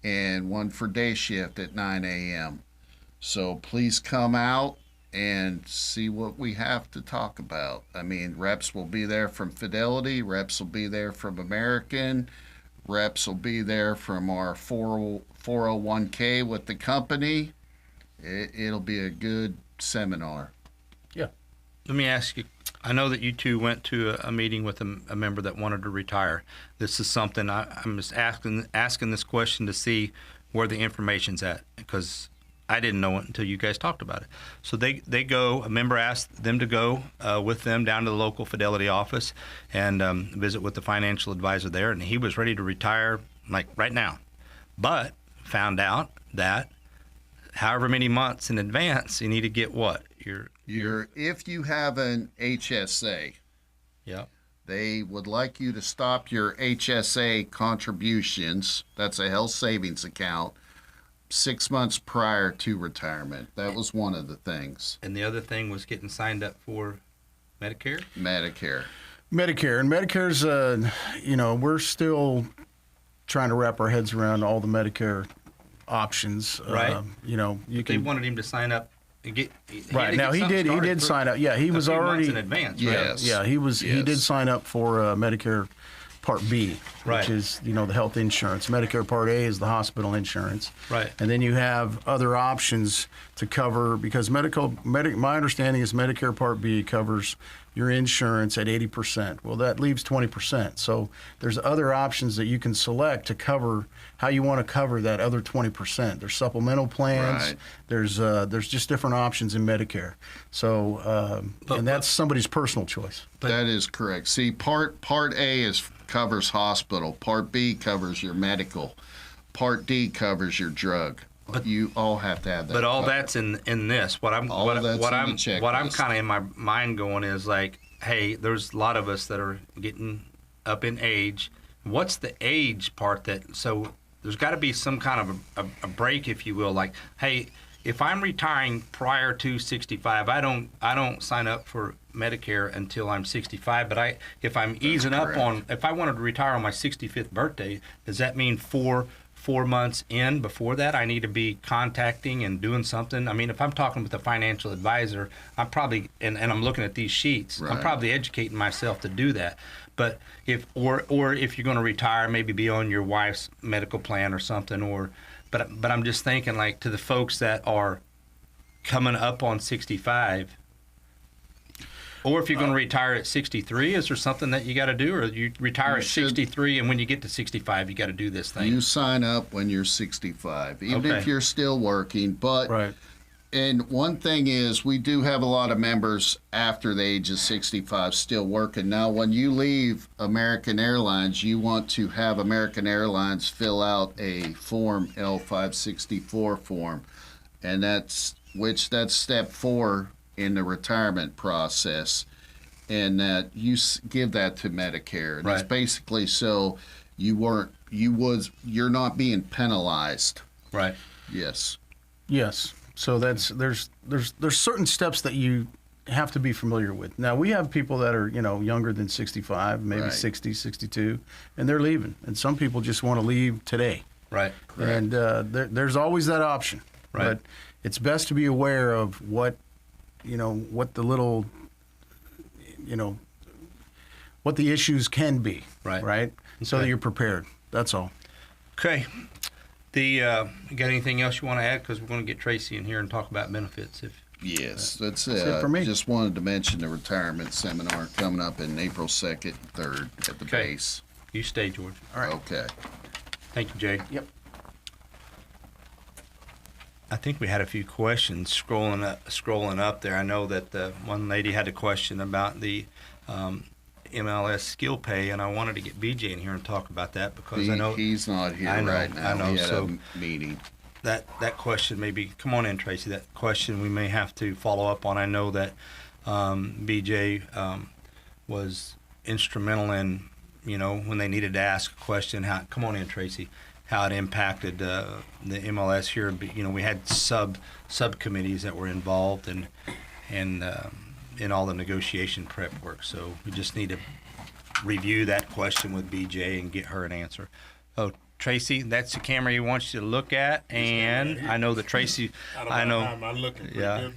and one for day shift at 9 a.m. So please come out and see what we have to talk about. I mean, reps will be there from Fidelity, reps will be there from American, reps will be there from our 401k with the company. It'll be a good seminar. Yeah. Let me ask you, I know that you two went to a meeting with a member that wanted to retire. This is something I'm just asking this question to see where the information's at, because I didn't know it until you guys talked about it. So they go, a member asked them to go with them down to the local Fidelity office and visit with the financial advisor there, and he was ready to retire like right now, but found out that however many months in advance you need to get what? If you have an HSA, Yeah. they would like you to stop your HSA contributions, that's a health savings account, 6 months prior to retirement. That was one of the things. And the other thing was getting signed up for Medicare? Medicare. Medicare, and Medicare's, we're still trying to wrap our heads around all the Medicare options. Right. You They can. wanted him to sign up and get Right now, he did sign up. Yeah, he was already in advance. Yes. Yeah, he did Yes. sign up for Medicare Part B, Right. which is the health insurance. Medicare Part A is the hospital insurance. Right. And then you have other options to cover because my understanding is Medicare Part B covers your insurance at 80%. Well, that leaves 20%. So there's other options that you can select to cover how you want to cover that other 20%. There's supplemental plans. Right. There's just different options in Medicare. So and that's somebody's personal choice. That is correct. See, Part A covers hospital. Part B covers your medical. Part D covers your drug. But you all have to have that. But all covered. that's in this. What I'm All that's in the I'm checklist. kind of in my mind going is like, hey, there's a lot of us that are getting up in age. What's the age part that? So there's got to be some kind of a break, if you will. Like, hey, if I'm retiring prior to 65, I don't sign up for Medicare until I'm 65. But if I'm easing up correct. if I wanted to retire on my 65th birthday, does that mean four months in before that I need to be contacting and doing something? I mean, if I'm talking with a financial advisor, I'm probably and I'm looking at these sheets, I'm Right. probably educating myself to do that. But if if you're going to retire, maybe be on your wife's medical plan or something, but I'm just thinking, like, to the folks that are coming up on 65, or if you're going to retire at 63, is there something that you got to do, or you retire You at should- 63 and when you get to 65 you got to do this thing? You sign up when you're 65, even Okay. if you're still working. But Right. and one thing is, we do have a lot of members after the age of 65 still working. Now, when you leave American Airlines, you want to have American Airlines fill out a form, L564 form, and that's step 4 in the retirement process, and that you give that to Medicare. And it's Right. basically so you're not being penalized. Right. Yes. Yes. So there's certain steps that you have to be familiar with. Now, we have people that are, younger than 65, maybe Right. 60, 62, and they're leaving. And some people just want to leave today. Right. And there's always that option. Right. But it's best to be aware of what the little, what the issues can be. Right. Right? So that Okay. you're prepared. That's all. Okay. You got anything else you want to add? Because we're going to get Tracy in here and talk about benefits. Yes, that's it for me. Just wanted to mention the retirement seminar coming up in April 2nd and 3rd at the Okay. base. You stay, George. All right. Okay. Thank you, Jay. Yep. I think we had a few questions scrolling up there. I know that one lady had a question about the MLS skill pay, and I wanted to get BJ in here and talk about that because I know He's not here I know, right now. I know, We had so- a meeting. that question maybe, come on in, Tracy, that question we may have to follow up on. I know that BJ was instrumental in, when they needed to ask a question, come on in, Tracy, how it impacted the MLS here. We had subcommittees that were involved and in all the negotiation prep work. So we just need to review that question with BJ and get her an answer. Oh, Tracy, that's the camera he wants you to look at, and I know that Tracy, I know, I'm looking pretty yeah, good.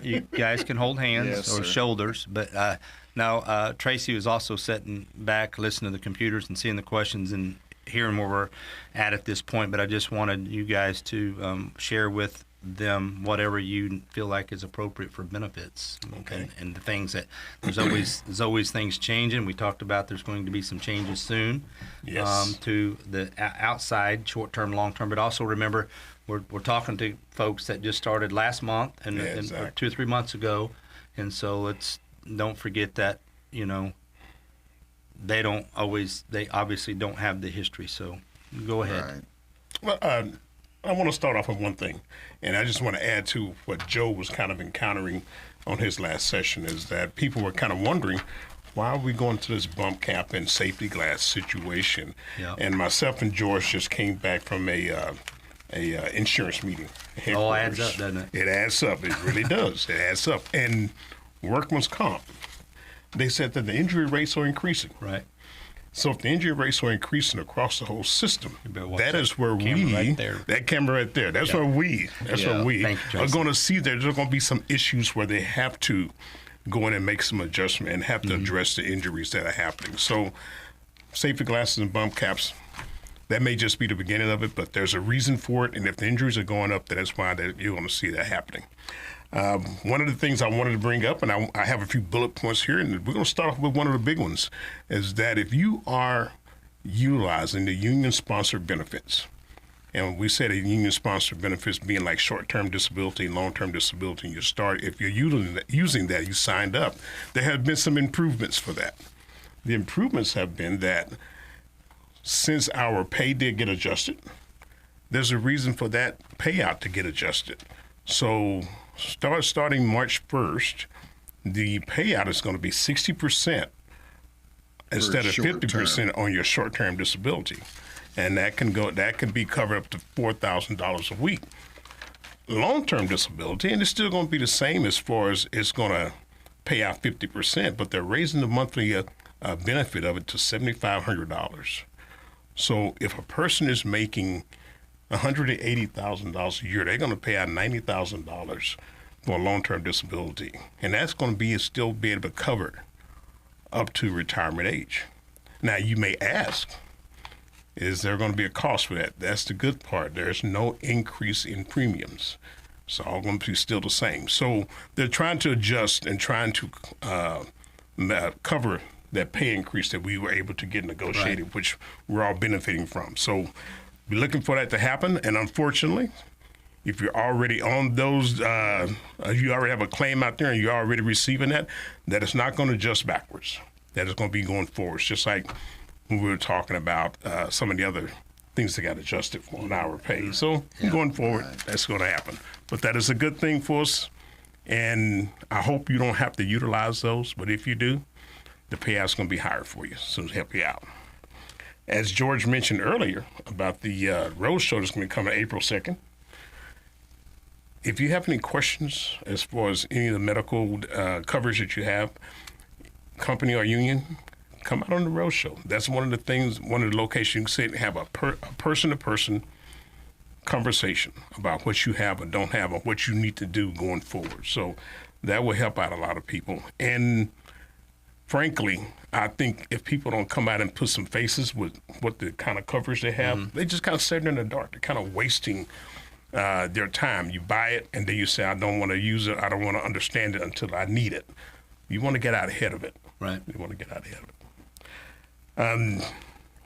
you guys can hold hands Yes, or sir. shoulders, but now Tracy was also sitting back, listening to the computers and seeing the questions and hearing where we're at this point. But I just wanted you guys to share with them whatever you feel like is appropriate for benefits. Okay. And the things that there's always things changing. We talked about there's going to be some changes soon. Yes. To the outside, short-term, long-term, but also remember we're talking to folks that just started last month and, Yeah, and exactly. 2 or 3 months ago, and so don't forget that they obviously don't have the history. So go ahead. Right. Well, I want to start off with one thing, and I just want to add to what Joe was kind of encountering on his last session, is that people were kind of wondering, why are we going to this bump cap and safety glass situation? Yeah. And myself and George just came back from a insurance meeting. It all adds headquarters. up, doesn't it? It adds up. It really does. It adds up. And workman's comp. they said that the injury rates are increasing. Right. So if the injury rates are increasing across the whole system, better watch that that is where camera we, right there. that camera right there, that's where we Thank you, are Tracy. going to see there's going to be some issues where they have to go in and make some adjustment and have to address the injuries that are happening. So safety glasses and bump caps, that may just be the beginning of it, but there's a reason for it. And if the injuries are going up, that's why you're going to see that happening. One of the things I wanted to bring up, and I have a few bullet points here, and we're going to start off with one of the big ones, is that if you are utilizing the union-sponsored benefits, and we said a union-sponsored benefits being like short-term disability and long-term disability, if you're using that, you signed up, there have been some improvements for that. The improvements have been that since our pay did get adjusted, there's a reason for that payout to get adjusted. So starting March 1st, the payout is going to be 60% instead of 50% on your short-term disability. And that can be covered up to $4,000 a week. Long-term disability, and it's still going to be the same as far as it's going to pay out 50%, but they're raising the monthly benefit of it to $7,500. So if a person is making $180,000 a year, they're going to pay out $90,000 for a long-term disability, and that's going to still be able to cover up to retirement age. Now, you may ask, is there going to be a cost for that? That's the good part. There's no increase in premiums. It's all going to be still the same. So they're trying to adjust and trying to cover that pay increase that we were able to get negotiated, right, which we're all benefiting from. So we're looking for that to happen. And unfortunately, if you're already on those, you already have a claim out there and you're already receiving that is not going to adjust backwards. That is going to be going forwards, just like when we were talking about some of the other things that got adjusted for an hour pay. So going forward, that's going to happen. But that is a good thing for us. And I hope you don't have to utilize those. But if you do, the payout's going to be higher for you, so to help you out. As George mentioned earlier about the road show that's going to be coming April 2nd, if you have any questions as far as any of the medical coverage that you have, company or union, come out on the road show. That's one of the things, one of the locations you can sit and have a person-to-person conversation about what you have or don't have or what you need to do going forward. So that will help out a lot of people. And frankly, I think if people don't come out and put some faces with what the kind of coverage they have, they just kind of sit in the dark. They're kind of wasting their time. You buy it, and then you say, I don't want to use it. I don't want to understand it until I need it. You want to get out ahead of it. Right. You want to get out ahead of it.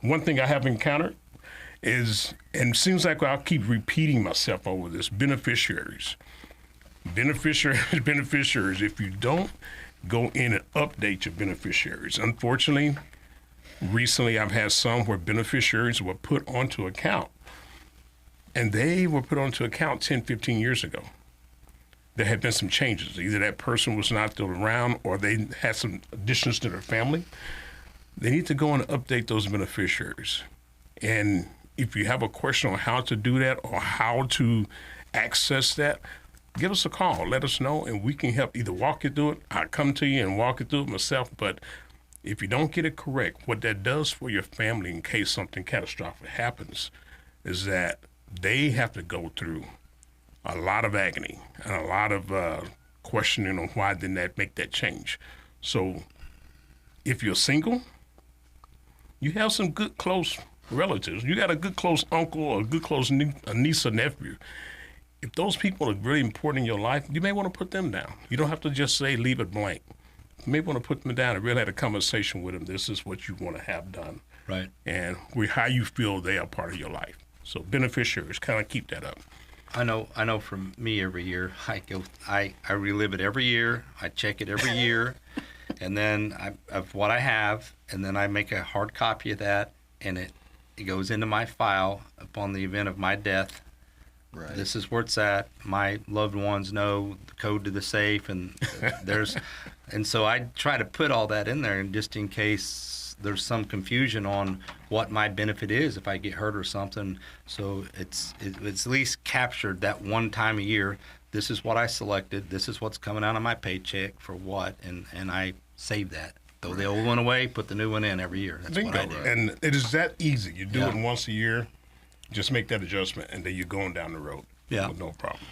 One thing I have encountered is, and it seems like I'll keep repeating myself over this, beneficiaries. Beneficiaries, if you don't go in and update your beneficiaries. Unfortunately, recently I've had some where beneficiaries were put onto account, and they were put onto account 10, 15 years ago. There had been some changes. Either that person was not still around or they had some additions to their family. They need to go and update those beneficiaries. And if you have a question on how to do that or how to access that, give us a call. Let us know, and we can help either walk you through it. I'll come to you and walk you through it myself. But if you don't get it correct, what that does for your family in case something catastrophic happens is that they have to go through a lot of agony and a lot of questioning on why didn't that make that change. So if you're single, you have some good close relatives. You got a good close uncle or a good close niece or nephew. If those people are really important in your life, you may want to put them down. You don't have to just say leave it blank. You may want to put them down and really have a conversation with them. This is what you want to have done. Right. And how you feel they are part of your life. So beneficiaries, kind of keep that up. I know from me every year, I relive it every year. I check it every year. And then of what I have, and then I make a hard copy of that, and it goes into my file upon the event of my death. Right. This is where it's at. My loved ones know the code to the safe, and and so I try to put all that in there, and just in case there's some confusion on what my benefit is if I get hurt or something. So it's at least captured that one time a year this is what I selected. This is what's coming out of my paycheck for what, and I save that. Throw the old one away, put the new one in every year. That's what I do. And it is that easy. You do Yeah. it once a year. Just make that adjustment, and then you're going down the road. Yeah. With no problem.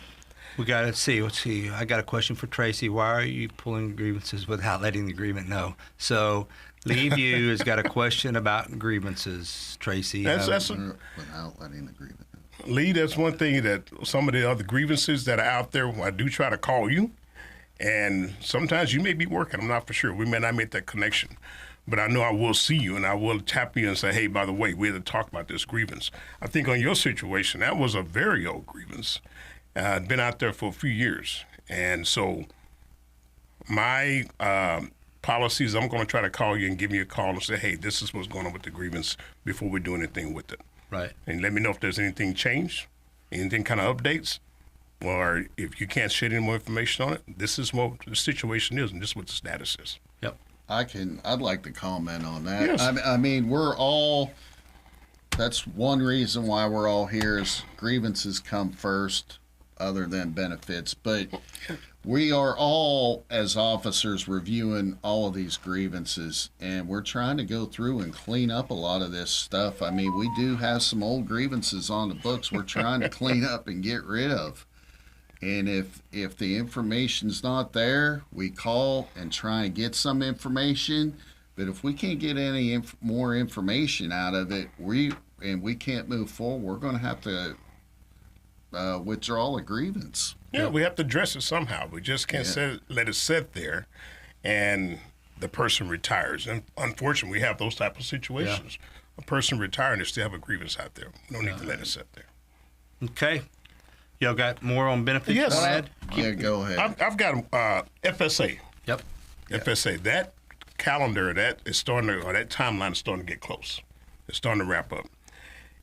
We got to see. Let's see. I got a question for Tracy. Why are you pulling grievances without letting the agreement know? So, Leave You has got a question about grievances. Tracy, That's Without letting the agreement. Lee, that's one thing that some of the other grievances that are out there, I do try to call you, and sometimes you may be working. I'm not for sure. We may not make that connection, but I know I will see you, and I will tap you and say, hey, by the way, we had to talk about this grievance. I think on your situation, that was a very old grievance. I'd been out there for a few years, and so my policies, I'm going to try to call you and give you a call and say, hey, this is what's going on with the grievance before we do anything with it. right? And let me know if there's anything changed, anything kind of updates, or if you can't share any more information on it, this is what the situation is, and this is what the status is. Yep. I'd like to comment on that. Yes. I mean, that's one reason why we're all here is grievances come first other than benefits. But we are all, as officers, reviewing all of these grievances, and we're trying to go through and clean up a lot of this stuff. I mean, we do have some old grievances on the books we're trying to clean up and get rid of. And if the information's not there, we call and try and get some information. But if we can't get any more information out of it, we can't move forward, we're going to have to withdraw a grievance. Yeah, we have to address it somehow. We just can't let it sit there and the person retires. And unfortunately, we have those type of situations. A person retiring, they still have a grievance out there. No need to let it sit there. Okay. Y'all got more on benefits? Yes. you wanna add? Yeah, go ahead. I've got FSA. Yep. FSA. That calendar, that timeline is starting to get close. It's starting to wrap up.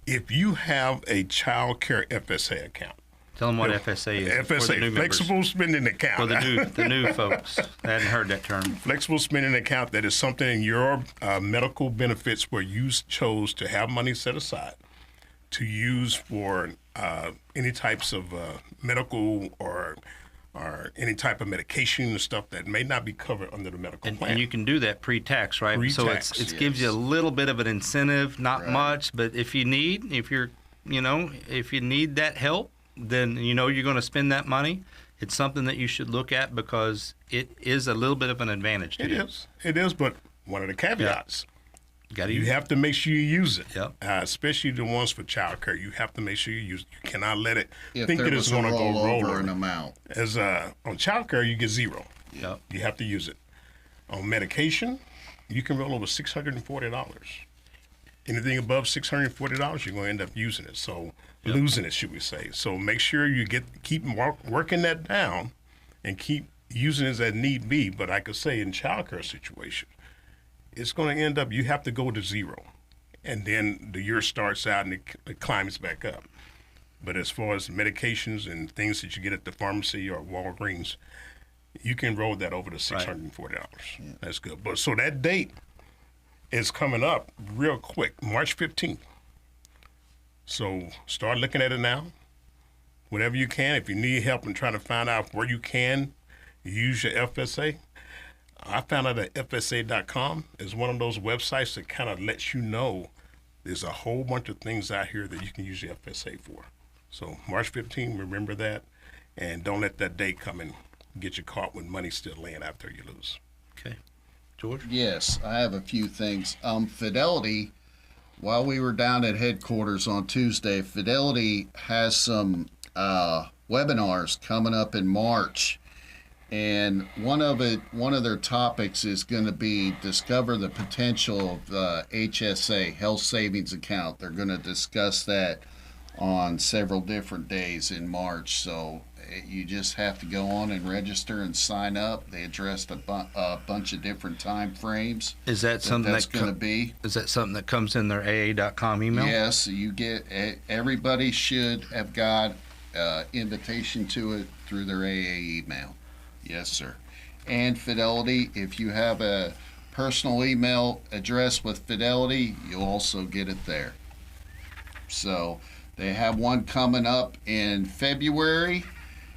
If you have a child care FSA account, Tell them what FSA is. for the FSA, new flexible members. spending account. For the new folks. I hadn't heard that term. Flexible spending account, that is something in your medical benefits where you chose to have money set aside to use for any types of medical or any type of medication and stuff that may not be covered under the medical plan. And you can do that pre-tax, right? So Pre-tax, it gives you a little bit of an incentive, not Right. much, but if you need that help, then you're going to spend that money. It's something that you should look at because it is a little bit of an advantage to you. It is, but one of the caveats, Got you have to make sure you use it. Yep. Especially the ones for child care. You have to make sure you use it. You cannot let it If think there that was it's a going to go rollover roller. an amount. As on child care, you get zero. Yep. You have to use it. On medication, you can roll over $640. Anything above $640, you're going to end up using it. So losing it, should we say? So make sure you keep working that down, and keep using it as need be. But I could say in child care situation, it's going to end up you have to go to zero, and then the year starts out and it climbs back up. But as far as medications and things that you get at the pharmacy or Walgreens, you can roll that over to $640. That's good. But so that date is coming up real quick, March 15th. So start looking at it now. Whatever you can. If you need help in trying to find out where you can use your FSA, I found out that FSA.com is one of those websites that kind of lets you know there's a whole bunch of things out here that you can use your FSA for. So March 15th, remember that, and don't let that day come and get you caught with money still laying out there you lose. Okay. George? Yes, I have a few things. Fidelity, while we were down at headquarters on Tuesday, Fidelity has some webinars coming up in March. And one of their topics is going to be discover the potential of HSA, Health Savings Account. They're going to discuss that on several different days in March. So you just have to go on and register and sign up. They addressed a bunch of different time frames. Is that something that's going to be? Is that something that comes in their AA.com email? Yes, you get. Everybody should have got invitation to it through their AA email. Yes, sir. And Fidelity, if you have a personal email address with Fidelity, you'll also get it there. So they have one coming up in February,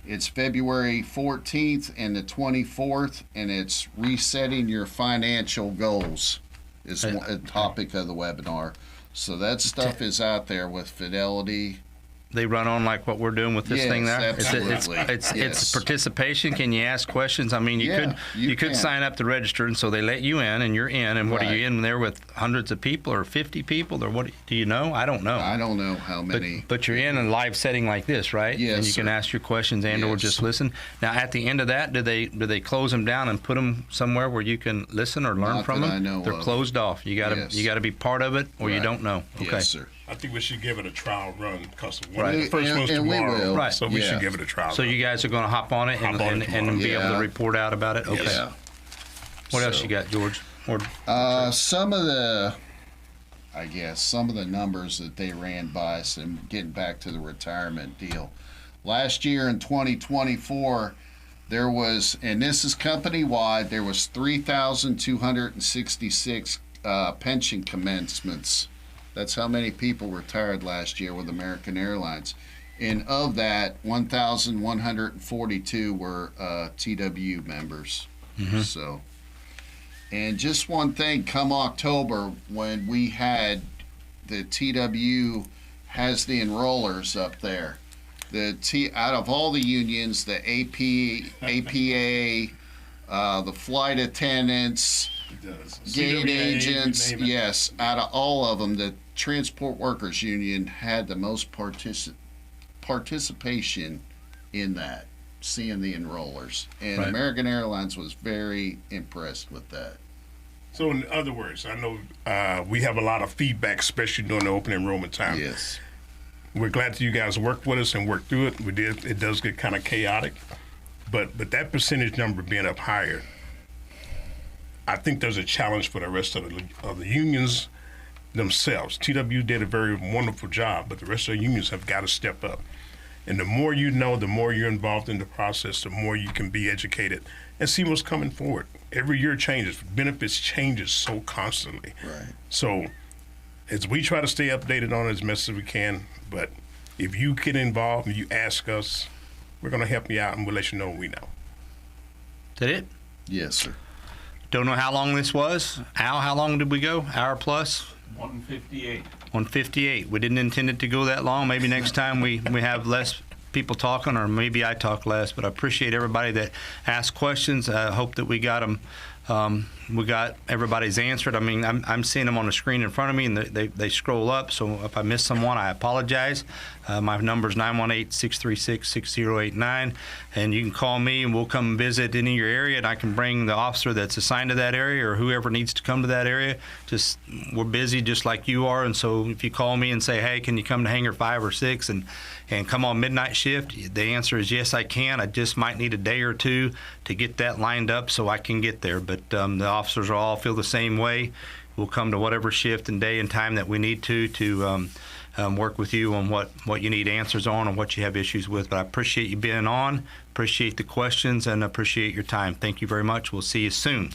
It's February 14th and the 24th, and it's resetting your financial goals is a topic of the webinar. So that stuff is out there with Fidelity. They run on like what we're doing with this thing there. Absolutely. It's participation. Can you ask questions? I mean, you could sign up to register, and so they let you in, and you're in. And what are you in there with? Hundreds of people or 50 people or what? Do you know? I don't know. I don't know how many. But you're in a live setting like this, right? Yes. And you can ask your questions and/or just listen. Now, at the end of that, do they close them down and put them somewhere where you can listen or learn from them? I know They're closed off. You gotta be part of it, or you don't know. Okay. Yes, sir. I think we should give it a trial run because the first one's and we tomorrow. will. Right. So we should give it a trial So run. you guys are going to hop on it and be able to report out about it? Okay. Yeah. What else you got, George? Some of the numbers that they ran by us, and getting back to the retirement deal. Last year in 2024, there was, and this is company-wide, there was 3,266 pension commencements. That's how many people retired last year with American Airlines. And of that, 1,142 were TW members. Mm-hmm. So, and just one thing, come October, when we had the TW has the enrollers up there. Out of all the unions, the APA, the flight attendants, gate agents, yes, out of all of them, the Transport Workers Union had the most participation in that, seeing the enrollers. And American Airlines was very impressed with that. So in other words, I know we have a lot of feedback, especially during the open enrollment time. Yes. We're glad that you guys worked with us and worked through it. We did. It does get kind of chaotic, but that percentage number being up higher, I think there's a challenge for the rest of the unions themselves. TW did a very wonderful job, but the rest of the unions have got to step up. And the more you know, the more you're involved in the process, the more you can be educated and see what's coming forward. Every year changes. Benefits changes so constantly. Right. So as we try to stay updated on it as much as we can, but if you get involved and you ask us, we're going to help you out and we'll let you know when we know. Is that it? Yes, sir. Don't know how long this was. Al, how long did we go? Hour plus? 158. 158. We didn't intend it to go that long. Maybe next time we have less people talking, or maybe I talk less. But I appreciate everybody that asked questions. I hope that we got them. We got everybody's answered. I mean, I'm seeing them on the screen in front of me, and they scroll up. So if I miss someone, I apologize. My number is 918-636-6089, and you can call me, and we'll come visit any of your area, and I can bring the officer that's assigned to that area or whoever needs to come to that area. Just we're busy just like you are, and so if you call me and say, hey, can you come to Hangar 5 or 6 and come on midnight shift, the answer is yes, I can. I just might need a day or two to get that lined up so I can get there. But the officers all feel the same way. We'll come to whatever shift and day and time that we need to work with you on what you need answers on and what you have issues with. But I appreciate you being on, appreciate the questions, and appreciate your time. Thank you very much. We'll see you soon.